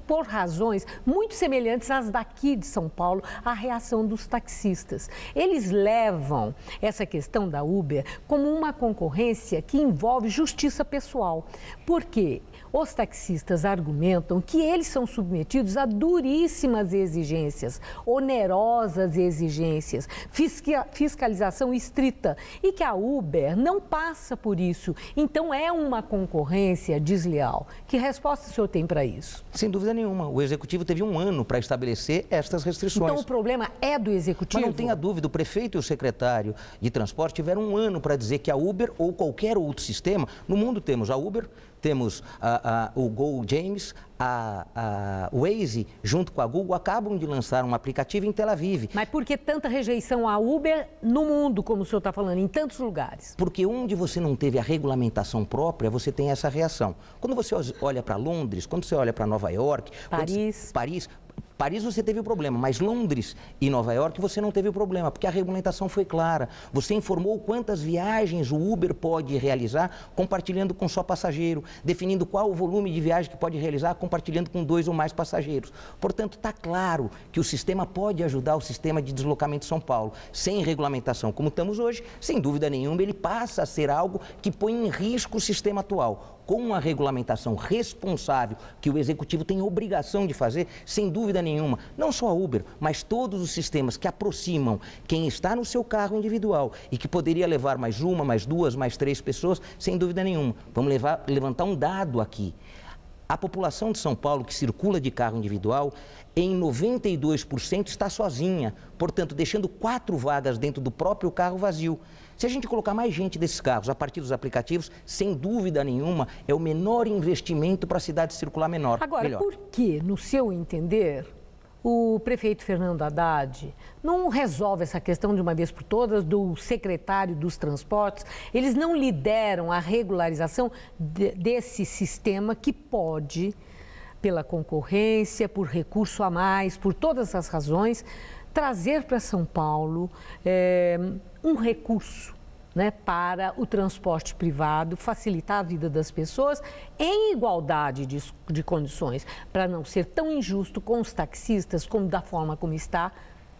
Speaker 24: por razões muito semelhantes às daqui de São Paulo, a reação dos taxistas. Eles levam essa questão da Uber como uma concorrência que envolve justiça pessoal. Por quê? Os taxistas argumentam que eles são submetidos a duríssimas exigências, onerosas exigências, fiscalização estrita e que a Uber não passa por isso. Então é uma concorrência desleal. Que resposta o senhor tem para isso?
Speaker 13: Sem dúvida nenhuma. O Executivo teve 1 ano para estabelecer estas restrições.
Speaker 24: Então o problema é do Executivo?
Speaker 13: Mas não tenha dúvida, o prefeito e o secretário de transporte tiveram 1 ano para dizer que a Uber ou qualquer outro sistema, no mundo temos a Uber, temos o Go James, o Waze, junto com a Google, acabam de lançar um aplicativo em Tel Aviv.
Speaker 24: Mas por que tanta rejeição à Uber no mundo, como o senhor está falando, em tantos lugares?
Speaker 13: Porque onde você não teve a regulamentação própria, você tem essa reação. Quando você olha para Londres, quando você olha para Nova York... Paris você teve o problema, mas Londres e Nova York você não teve o problema, porque a regulamentação foi clara. Você informou quantas viagens o Uber pode realizar compartilhando com só passageiro, definindo qual o volume de viagem que pode realizar compartilhando com 2 ou mais passageiros. Portanto, está claro que o sistema pode ajudar o sistema de deslocamento de São Paulo. Sem regulamentação como estamos hoje, sem dúvida nenhuma, ele passa a ser algo que põe em risco o sistema atual. Com uma regulamentação responsável que o Executivo tem obrigação de fazer, sem dúvida nenhuma, não só a Uber, mas todos os sistemas que aproximam quem está no seu carro individual e que poderia levar mais 1, mais 2, mais 3 pessoas, sem dúvida nenhuma. Vamos levantar um dado aqui. A população de São Paulo que circula de carro individual, em 92% está sozinha, portanto, deixando 4 vagas dentro do próprio carro vazio. Se a gente colocar mais gente desses carros a partir dos aplicativos, sem dúvida nenhuma, é o menor investimento para a cidade circular melhor.
Speaker 24: Agora, por que, no seu entender, o prefeito Fernando Haddad não resolve essa questão de uma vez por todas do secretário dos transportes? Eles não lideram a regularização desse sistema que pode, pela concorrência, por recurso a mais, por todas as razões, trazer para São Paulo um recurso, né, para o transporte privado, facilitar a vida das pessoas em igualdade de condições, para não ser tão injusto com os taxistas, como da forma como está,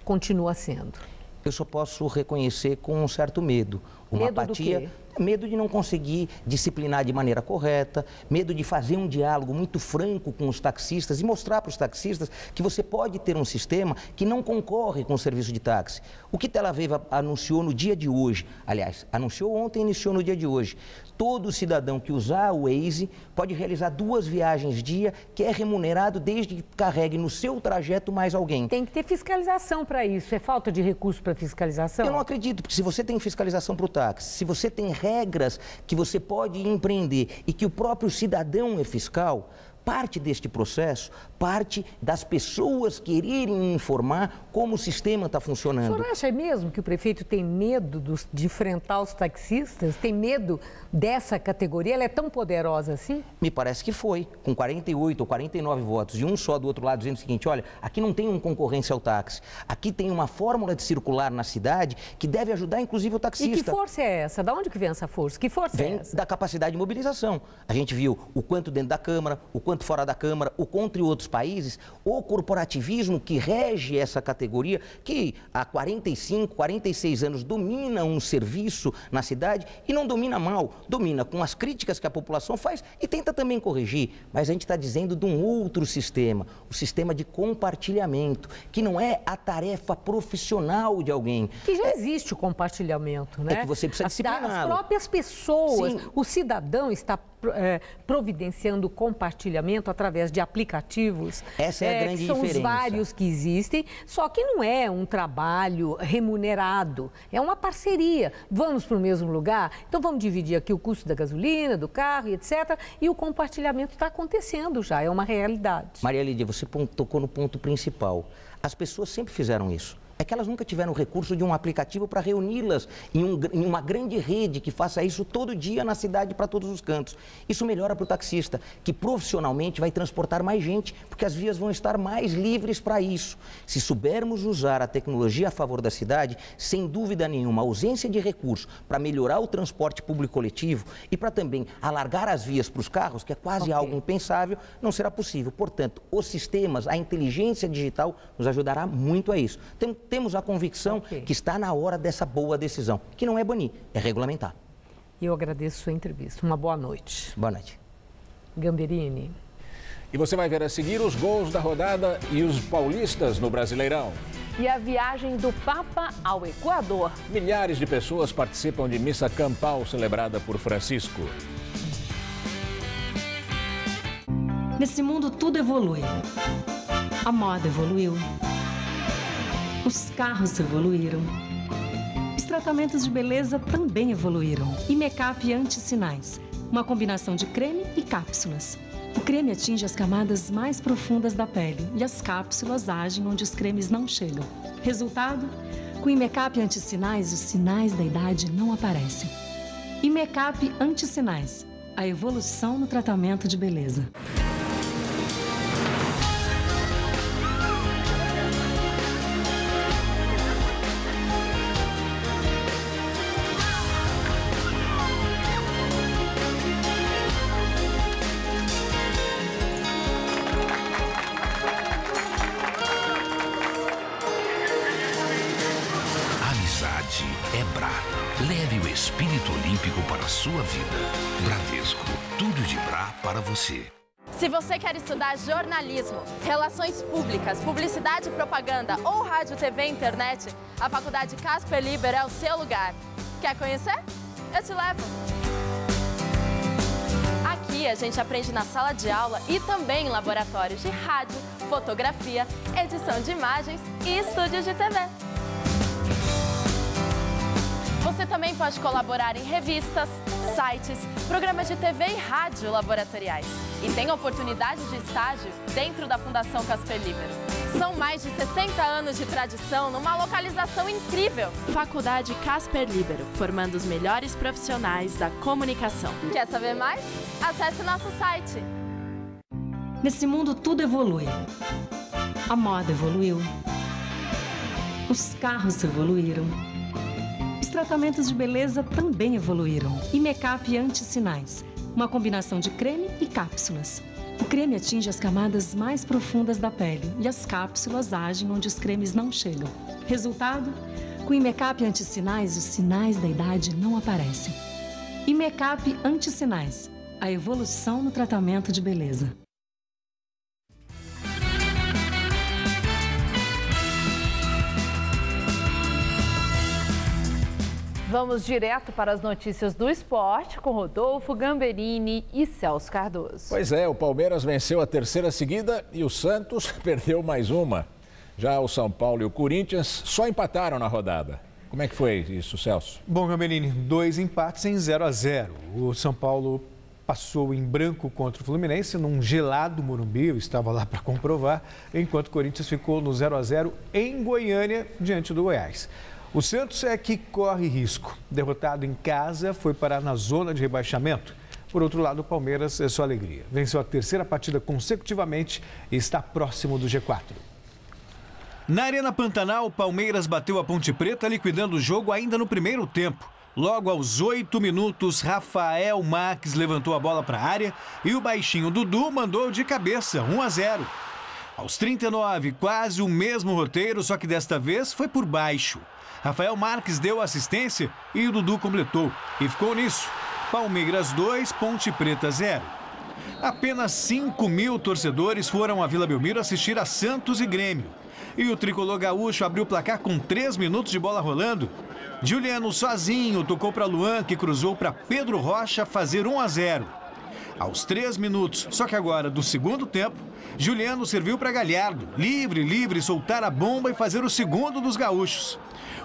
Speaker 24: continua sendo.
Speaker 13: Eu só posso reconhecer com um certo medo, uma apatia. Medo de não conseguir disciplinar de maneira correta, medo de fazer um diálogo muito franco com os taxistas e mostrar para os taxistas que você pode ter um sistema que não concorre com o serviço de táxi. O que Tel Aviv anunciou no dia de hoje, aliás, anunciou ontem e iniciou no dia de hoje, todo cidadão que usar o Waze pode realizar 2 viagens dia, que é remunerado desde que carregue no seu trajeto mais alguém.
Speaker 24: Tem que ter fiscalização para isso. É falta de recurso para fiscalização?
Speaker 13: Eu não acredito, porque se você tem fiscalização para o táxi, se você tem regras que você pode empreender e que o próprio cidadão é fiscal, parte deste processo, parte das pessoas quererem informar como o sistema está funcionando.
Speaker 24: O senhor acha mesmo que o prefeito tem medo de enfrentar os taxistas? Tem medo dessa categoria? Ela é tão poderosa assim?
Speaker 13: Me parece que foi, com 48 ou 49 votos, e um só do outro lado dizendo o seguinte, olha, aqui não tem uma concorrência ao táxi, aqui tem uma fórmula de circular na cidade que deve ajudar inclusive o taxista.
Speaker 24: E que força é essa? Da onde que vem essa força? Que força é essa?
Speaker 13: Vem da capacidade de mobilização. A gente viu o quanto dentro da Câmara, o quanto fora da Câmara, o contra em outros países, o corporativismo que rege essa categoria, que há 45, 46 anos domina um serviço na cidade e não domina mal, domina com as críticas que a população faz e tenta também corrigir. Mas a gente está dizendo de um outro sistema, o sistema de compartilhamento, que não é a tarefa profissional de alguém.
Speaker 24: Que já existe o compartilhamento, né?
Speaker 13: É que você precisa discipliná-lo.
Speaker 24: As próprias pessoas,
Speaker 13: Sim.
Speaker 24: O cidadão está providenciando compartilhamento através de aplicativos.
Speaker 13: Essa é a grande
Speaker 24: diferença. São os vários que existem, só que não é um trabalho remunerado, é uma parceria. Vamos para o mesmo lugar, então vamos dividir aqui o custo da gasolina, do carro e etc. E o compartilhamento está acontecendo já, é uma realidade.
Speaker 13: Maria Lídia, você tocou no ponto principal. As pessoas sempre fizeram isso. É que elas nunca tiveram o recurso de um aplicativo para reuni-las em uma grande rede que faça isso todo dia na cidade para todos os cantos. Isso melhora para o taxista, que profissionalmente vai transportar mais gente, porque as vias vão estar mais livres para isso. Se soubermos usar a tecnologia a favor da cidade, sem dúvida nenhuma, a ausência de recursos para melhorar o transporte público coletivo e para também alargar as vias para os carros, que é quase algo impensável, não será possível. Portanto, os sistemas, a inteligência digital nos ajudará muito a isso. Temos a convicção que está na hora dessa boa decisão, que não é banir, é regulamentar.
Speaker 24: Eu agradeço a sua entrevista. Uma boa noite.
Speaker 13: Boa noite.
Speaker 24: Gamberini.
Speaker 1: E você vai ver a seguir os gols da rodada e os paulistas no Brasileirão.
Speaker 2: E a viagem do Papa ao Equador.
Speaker 1: Milhares de pessoas participam de missa campal celebrada por Francisco.
Speaker 14: Nesse mundo tudo evolui. A moda evoluiu. Os carros evoluíram. Os tratamentos de beleza também evoluíram. E make-up anti-sinais. Uma combinação de creme e cápsulas. O creme atinge as camadas mais profundas da pele e as cápsulas agem onde os cremes não chegam. Resultado? Com o Imecap anti-sinais, os sinais da idade não aparecem. Imecap anti-sinais. A evolução no tratamento de beleza.
Speaker 15: Leve o espírito olímpico para a sua vida. Bradesco, tudo de Bra para você.
Speaker 16: Se você quer estudar jornalismo, relações públicas, publicidade e propaganda ou rádio, TV e internet, a Faculdade Casper Liber é o seu lugar. Quer conhecer? Eu te levo. Aqui a gente aprende na sala de aula e também em laboratórios de rádio, fotografia, edição de imagens e estúdios de TV. Você também pode colaborar em revistas, sites, programas de TV e rádio laboratoriais. E tem oportunidade de estágio dentro da Fundação Casper Libero. São mais de 60 anos de tradição numa localização incrível. Faculdade Casper Libero, formando os melhores profissionais da comunicação. Quer saber mais? Acesse nosso site.
Speaker 14: Nesse mundo tudo evolui. A moda evoluiu. Os carros evoluíram. Os tratamentos de beleza também evoluíram. Imecap Anti-Sinais, uma combinação de creme e cápsulas. O creme atinge as camadas mais profundas da pele e as cápsulas agem onde os cremes não chegam. Resultado? Com Imecap Anti-Sinais, os sinais da idade não aparecem. Imecap Anti-Sinais, a evolução no tratamento de beleza.
Speaker 2: Vamos direto para as notícias do esporte com Rodolfo Gamberini e Celso Cardoso.
Speaker 1: Pois é, o Palmeiras venceu a terceira seguida e o Santos perdeu mais uma. Já o São Paulo e o Corinthians só empataram na rodada. Como é que foi isso, Celso?
Speaker 19: Bom, Gamberini, 2 empates em 0-0. O São Paulo passou em branco contra o Fluminense num gelado Morumbi, eu estava lá para comprovar, enquanto o Corinthians ficou no 0-0 em Goiânia, diante do Goiás. O Santos é que corre risco. Derrotado em casa, foi parar na zona de rebaixamento. Por outro lado, o Palmeiras é só alegria. Venceu a terceira partida consecutivamente e está próximo do G4.
Speaker 20: Na Arena Pantanal, o Palmeiras bateu a Ponte Preta, liquidando o jogo ainda no primeiro tempo. Logo aos 8 minutos, Rafael Marques levantou a bola para a área e o baixinho Dudu mandou de cabeça, 1-0. Aos 39, quase o mesmo roteiro, só que desta vez foi por baixo. Rafael Marques deu assistência e o Dudu completou. E ficou nisso. Palmeiras 2, Ponte Preta 0. Apenas 5 mil torcedores foram à Vila Belmiro assistir a Santos e Grêmio. E o tricolor gaúcho abriu o placar com 3 minutos de bola rolando. Juliano sozinho tocou para Luan, que cruzou para Pedro Rocha fazer 1-0. Aos 3 minutos, só que agora do segundo tempo, Juliano serviu para Galhardo, livre, soltar a bomba e fazer o segundo dos gaúchos.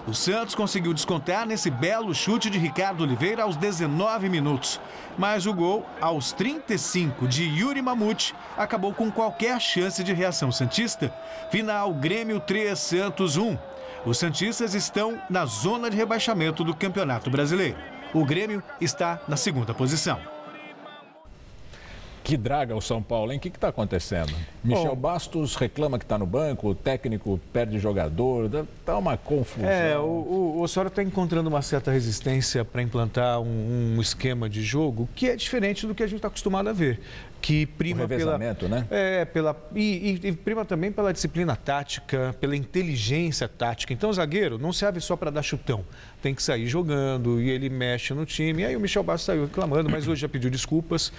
Speaker 20: O Santos conseguiu descontar nesse belo chute de Ricardo Oliveira aos 19 minutos. Mas o gol, aos 35, de Yuri Mamute, acabou com qualquer chance de reação santista. Final, Grêmio 3, Santos 1. Os santistas estão na zona de rebaixamento do Campeonato Brasileiro. O Grêmio está na segunda posição.
Speaker 1: Que draga o São Paulo, hein? O que está acontecendo? Michel Bastos reclama que está no banco, o técnico perde jogador, está uma confusão.
Speaker 19: O Osório está encontrando uma certa resistência para implantar um esquema de jogo que é diferente do que a gente está acostumado a ver. Que prima
Speaker 1: né?
Speaker 19: E prima também pela disciplina tática, pela inteligência tática. Então o zagueiro não serve só para dar chutão, tem que sair jogando e ele mexe no time. E aí o Michel Bastos saiu reclamando, mas hoje já pediu desculpas.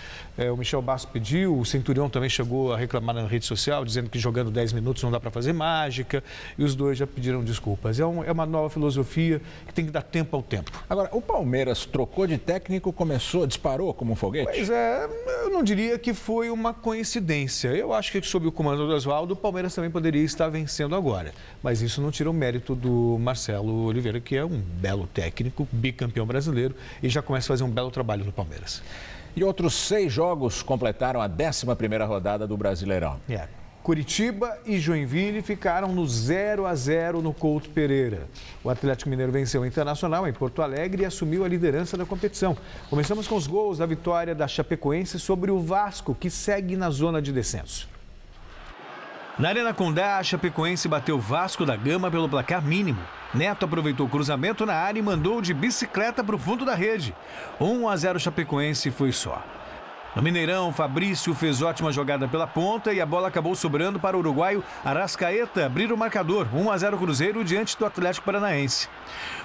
Speaker 19: O Michel Bastos pediu, o Centurião também chegou a reclamar na rede social, dizendo que jogando 10 minutos não dá para fazer mágica. E os dois já pediram desculpas. É uma nova filosofia que tem que dar tempo ao tempo.
Speaker 1: Agora, o Palmeiras trocou de técnico, disparou como um foguete?
Speaker 19: Pois é, eu não diria que foi uma coincidência. Eu acho que sob o comando do Oswaldo, o Palmeiras também poderia estar vencendo agora. Mas isso não tira o mérito do Marcelo Oliveira, que é um belo técnico, bicampeão brasileiro, e já começa a fazer um belo trabalho no Palmeiras.
Speaker 1: E outros 6 jogos completaram a 11ª rodada do Brasileirão.
Speaker 19: Curitiba e Joinville ficaram no 0-0 no Couto Pereira. O Atlético Mineiro venceu o Internacional em Porto Alegre e assumiu a liderança da competição. Começamos com os gols da vitória da Chapecoense sobre o Vasco, que segue na zona de descenso.
Speaker 20: Na Arena Condá, a Chapecoense bateu o Vasco da Gama pelo placar mínimo. Neto aproveitou o cruzamento na área e mandou de bicicleta para o fundo da rede. 1-0 Chapecoense foi só. No Mineirão, Fabrício fez ótima jogada pela ponta e a bola acabou sobrando para o uruguaio Arrascaeta abrir o marcador, 1-0 Cruzeiro diante do Atlético Paranaense.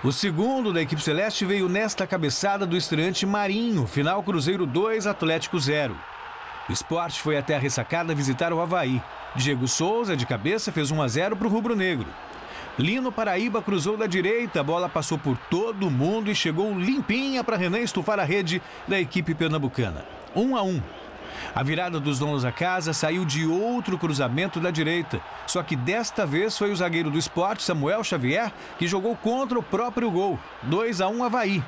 Speaker 20: O segundo da equipe celeste veio nesta cabeçada do estreante Marinho, final Cruzeiro 2, Atlético 0. O Sport foi até a ressacada visitar o Avaí. Diego Souza, de cabeça, fez 1-0 para o rubro-negro. Lino Paraíba cruzou da direita, a bola passou por todo mundo e chegou limpinha para Renan estufar a rede da equipe pernambucana. 1-1. A virada dos donos da casa saiu de outro cruzamento da direita. Só que desta vez foi o zagueiro do Sport, Samuel Xavier, que jogou contra o próprio gol. 2-1 Avaí.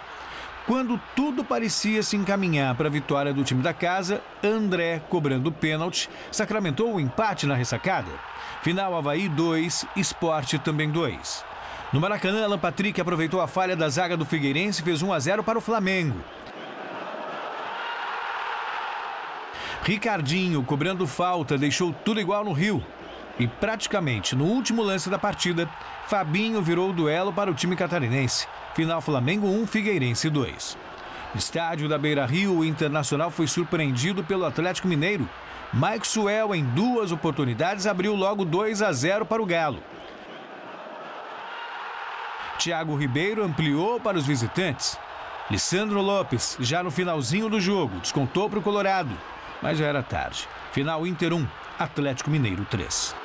Speaker 20: Quando tudo parecia se encaminhar para a vitória do time da casa, André, cobrando pênalti, sacramentou o empate na ressacada. Final Avaí 2, Sport também 2. No Maracanã, Alan Patrick aproveitou a falha da zaga do Figueirense e fez 1-0 para o Flamengo. Ricardinho, cobrando falta, deixou tudo igual no Rio. E praticamente no último lance da partida, Fabinho virou o duelo para o time catarinense. Final Flamengo 1, Figueirense 2. No estádio da Beira-Rio, o Internacional foi surpreendido pelo Atlético Mineiro. Maxwell, em 2 oportunidades, abriu logo 2-0 para o Galo. Thiago Ribeiro ampliou para os visitantes. Lissandro Lopes, já no finalzinho do jogo, descontou para o Colorado, mas já era tarde. Final Inter 1, Atlético Mineiro 3.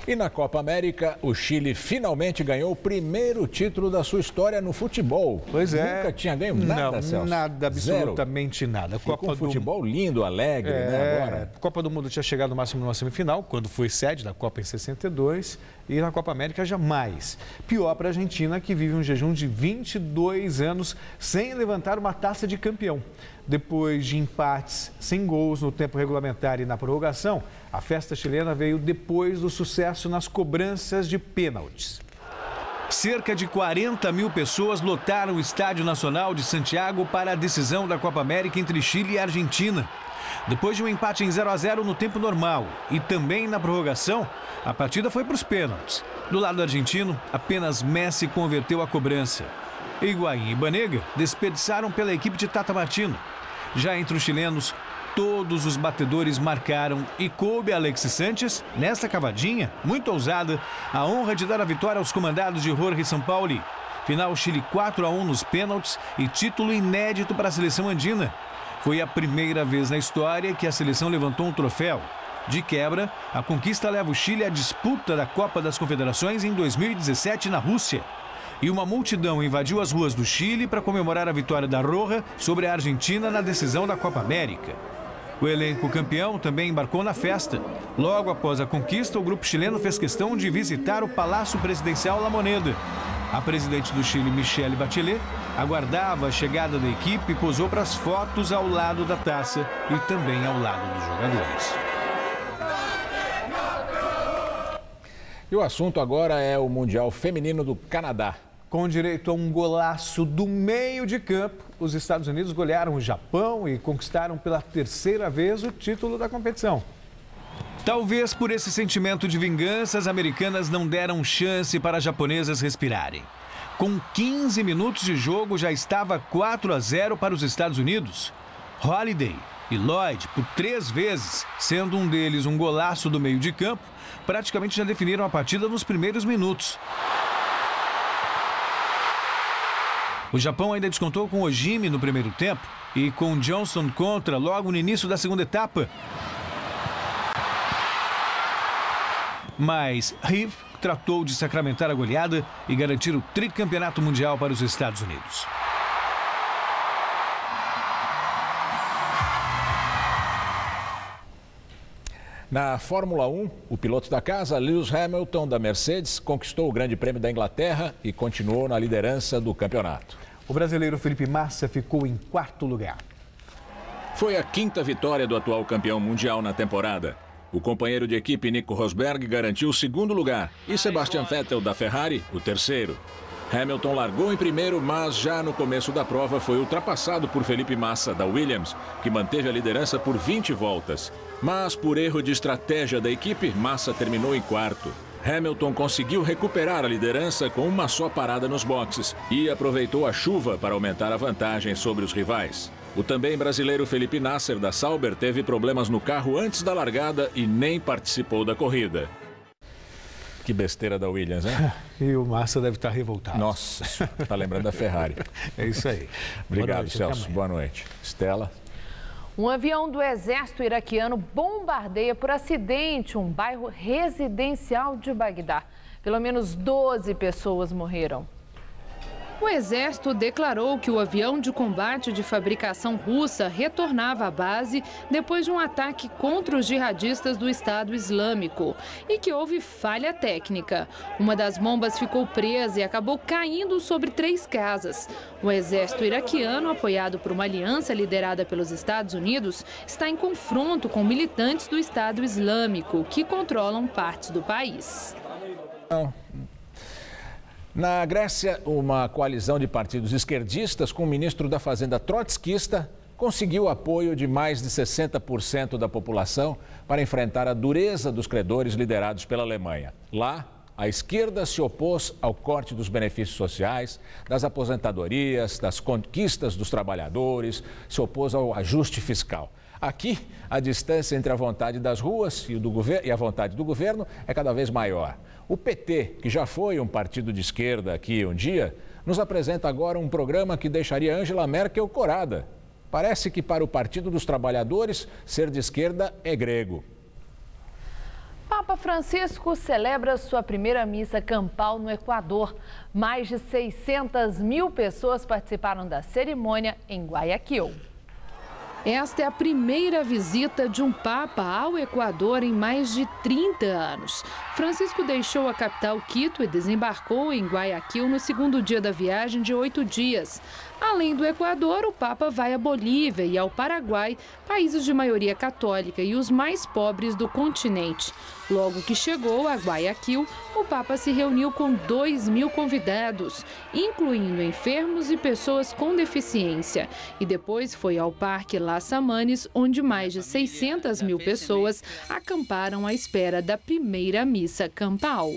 Speaker 1: E na Copa América, o Chile finalmente ganhou o primeiro título da sua história no futebol.
Speaker 19: Pois é.
Speaker 1: Nunca tinha ganho nada, Celso.
Speaker 19: Nada, absolutamente nada.
Speaker 1: Ficou um futebol lindo, alegre, né, agora?
Speaker 19: A Copa do Mundo tinha chegado no máximo numa semifinal, quando foi sede da Copa em 62, e na Copa América jamais. Pior para a Argentina, que vive um jejum de 22 anos sem levantar uma taça de campeão. Depois de empates sem gols no tempo regulamentar e na prorrogação, a festa chilena veio depois do sucesso nas cobranças de pênaltis.
Speaker 20: Cerca de 40 mil pessoas lotaram o Estádio Nacional de Santiago para a decisão da Copa América entre Chile e Argentina. Depois de um empate em 0-0 no tempo normal e também na prorrogação, a partida foi para os pênaltis. Do lado argentino, apenas Messi converteu a cobrança. Higuaín e Banega desperdiçaram pela equipe de Tata Martino. Já entre os chilenos, todos os batedores marcaram e coube a Alexis Sánchez, nessa cavadinha, muito ousada, a honra de dar a vitória aos comandados de Jorge Sampaoli. Final Chile 4-1 nos pênaltis e título inédito para a seleção andina. Foi a primeira vez na história que a seleção levantou um troféu. De quebra, a conquista leva o Chile à disputa da Copa das Confederações em 2017 na Rússia. E uma multidão invadiu as ruas do Chile para comemorar a vitória da Roja sobre a Argentina na decisão da Copa América. O elenco campeão também embarcou na festa. Logo após a conquista, o grupo chileno fez questão de visitar o Palácio Presidencial La Moneda. A presidente do Chile, Michelle Bachelet, aguardava a chegada da equipe e posou para as fotos ao lado da taça e também ao lado dos jogadores.
Speaker 1: E o assunto agora é o Mundial Feminino do Canadá.
Speaker 19: Com direito a um golaço do meio de campo, os Estados Unidos golearam o Japão e conquistaram pela 3ª vez o título da competição.
Speaker 20: Talvez por esse sentimento de vingança, as americanas não deram chance para as japonesas respirarem. Com 15 minutos de jogo, já estava 4-0 para os Estados Unidos. Holiday e Lloyd, por 3 vezes, sendo um deles um golaço do meio de campo, praticamente já definiram a partida nos primeiros minutos. O Japão ainda descontou com Ojimi no primeiro tempo e com Johnson contra logo no início da segunda etapa. Mas Riv tratou de sacramentar a goleada e garantir o tricampeonato mundial para os Estados Unidos.
Speaker 1: Na Fórmula 1, o piloto da casa, Lewis Hamilton, da Mercedes, conquistou o Grande Prêmio da Inglaterra e continuou na liderança do campeonato.
Speaker 19: O brasileiro Felipe Massa ficou em 4º lugar.
Speaker 1: Foi a 5ª vitória do atual campeão mundial na temporada. O companheiro de equipe Nico Rosberg garantiu o 2º lugar e Sebastian Vettel, da Ferrari, o 3º. Hamilton largou em primeiro, mas já no começo da prova foi ultrapassado por Felipe Massa, da Williams, que manteve a liderança por 20 voltas. Mas por erro de estratégia da equipe, Massa terminou em 4º. Hamilton conseguiu recuperar a liderança com uma só parada nos boxes e aproveitou a chuva para aumentar a vantagem sobre os rivais. O também brasileiro Felipe Nasser, da Sauber, teve problemas no carro antes da largada e nem participou da corrida. Que besteira da Williams, hein?
Speaker 19: E o Massa deve estar revoltado.
Speaker 1: Nossa, tá lembrando da Ferrari.
Speaker 19: É isso aí.
Speaker 1: Obrigado,
Speaker 19: noite,
Speaker 1: Celso. Boa noite. Estela.
Speaker 2: Um avião do exército iraquiano bombardeia por acidente um bairro residencial de Bagdá. Pelo menos 12 pessoas morreram. O exército declarou que o avião de combate de fabricação russa retornava à base depois de um ataque contra os jihadistas do Estado Islâmico e que houve falha técnica. Uma das bombas ficou presa e acabou caindo sobre 3 casas. O exército iraquiano, apoiado por uma aliança liderada pelos Estados Unidos, está em confronto com militantes do Estado Islâmico que controlam partes do país. Na Grécia, uma coalizão de partidos esquerdistas com o ministro da Fazenda trotskista
Speaker 1: conseguiu apoio de mais de 60% da população para enfrentar a dureza dos credores liderados pela Alemanha. Lá, a esquerda se opôs ao corte dos benefícios sociais, das aposentadorias, das conquistas dos trabalhadores, se opôs ao ajuste fiscal. Aqui, a distância entre a vontade das ruas e a vontade do governo é cada vez maior. O PT, que já foi um partido de esquerda aqui um dia, nos apresenta agora um programa que deixaria Angela Merkel corada. Parece que para o Partido dos Trabalhadores, ser de esquerda é grego.
Speaker 2: Papa Francisco celebra sua primeira missa campal no Equador. Mais de 600 mil pessoas participaram da cerimônia em Guayaquil.
Speaker 17: Esta é a primeira visita de um Papa ao Equador em mais de 30 anos. Francisco deixou a capital Quito e desembarcou em Guayaquil no segundo dia da viagem de 8 dias. Além do Equador, o Papa vai à Bolívia e ao Paraguai, países de maioria católica e os mais pobres do continente. Logo que chegou a Guayaquil, o Papa se reuniu com 2.000 convidados, incluindo enfermos e pessoas com deficiência. E depois foi ao Parque Las Amanes, onde mais de 600 mil pessoas acamparam à espera da primeira missa campal.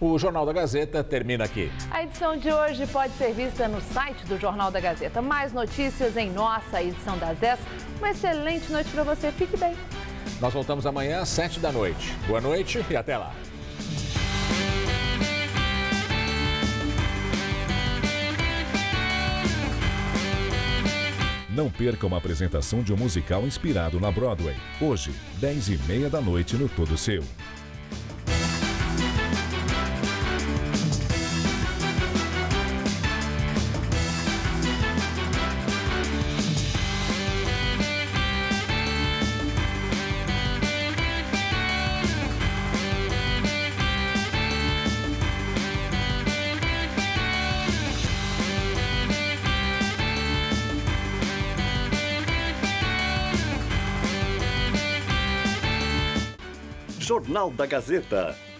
Speaker 1: O Jornal da Gazeta termina aqui.
Speaker 2: A edição de hoje pode ser vista no site do Jornal da Gazeta. Mais notícias em nossa edição das 10. Uma excelente noite para você. Fique bem.
Speaker 1: Nós voltamos amanhã às 7 da noite. Boa noite e até lá.
Speaker 18: Não perca uma apresentação de um musical inspirado na Broadway. Hoje, 10h30 da noite no Todo Seu.
Speaker 21: Jornal da Gazeta.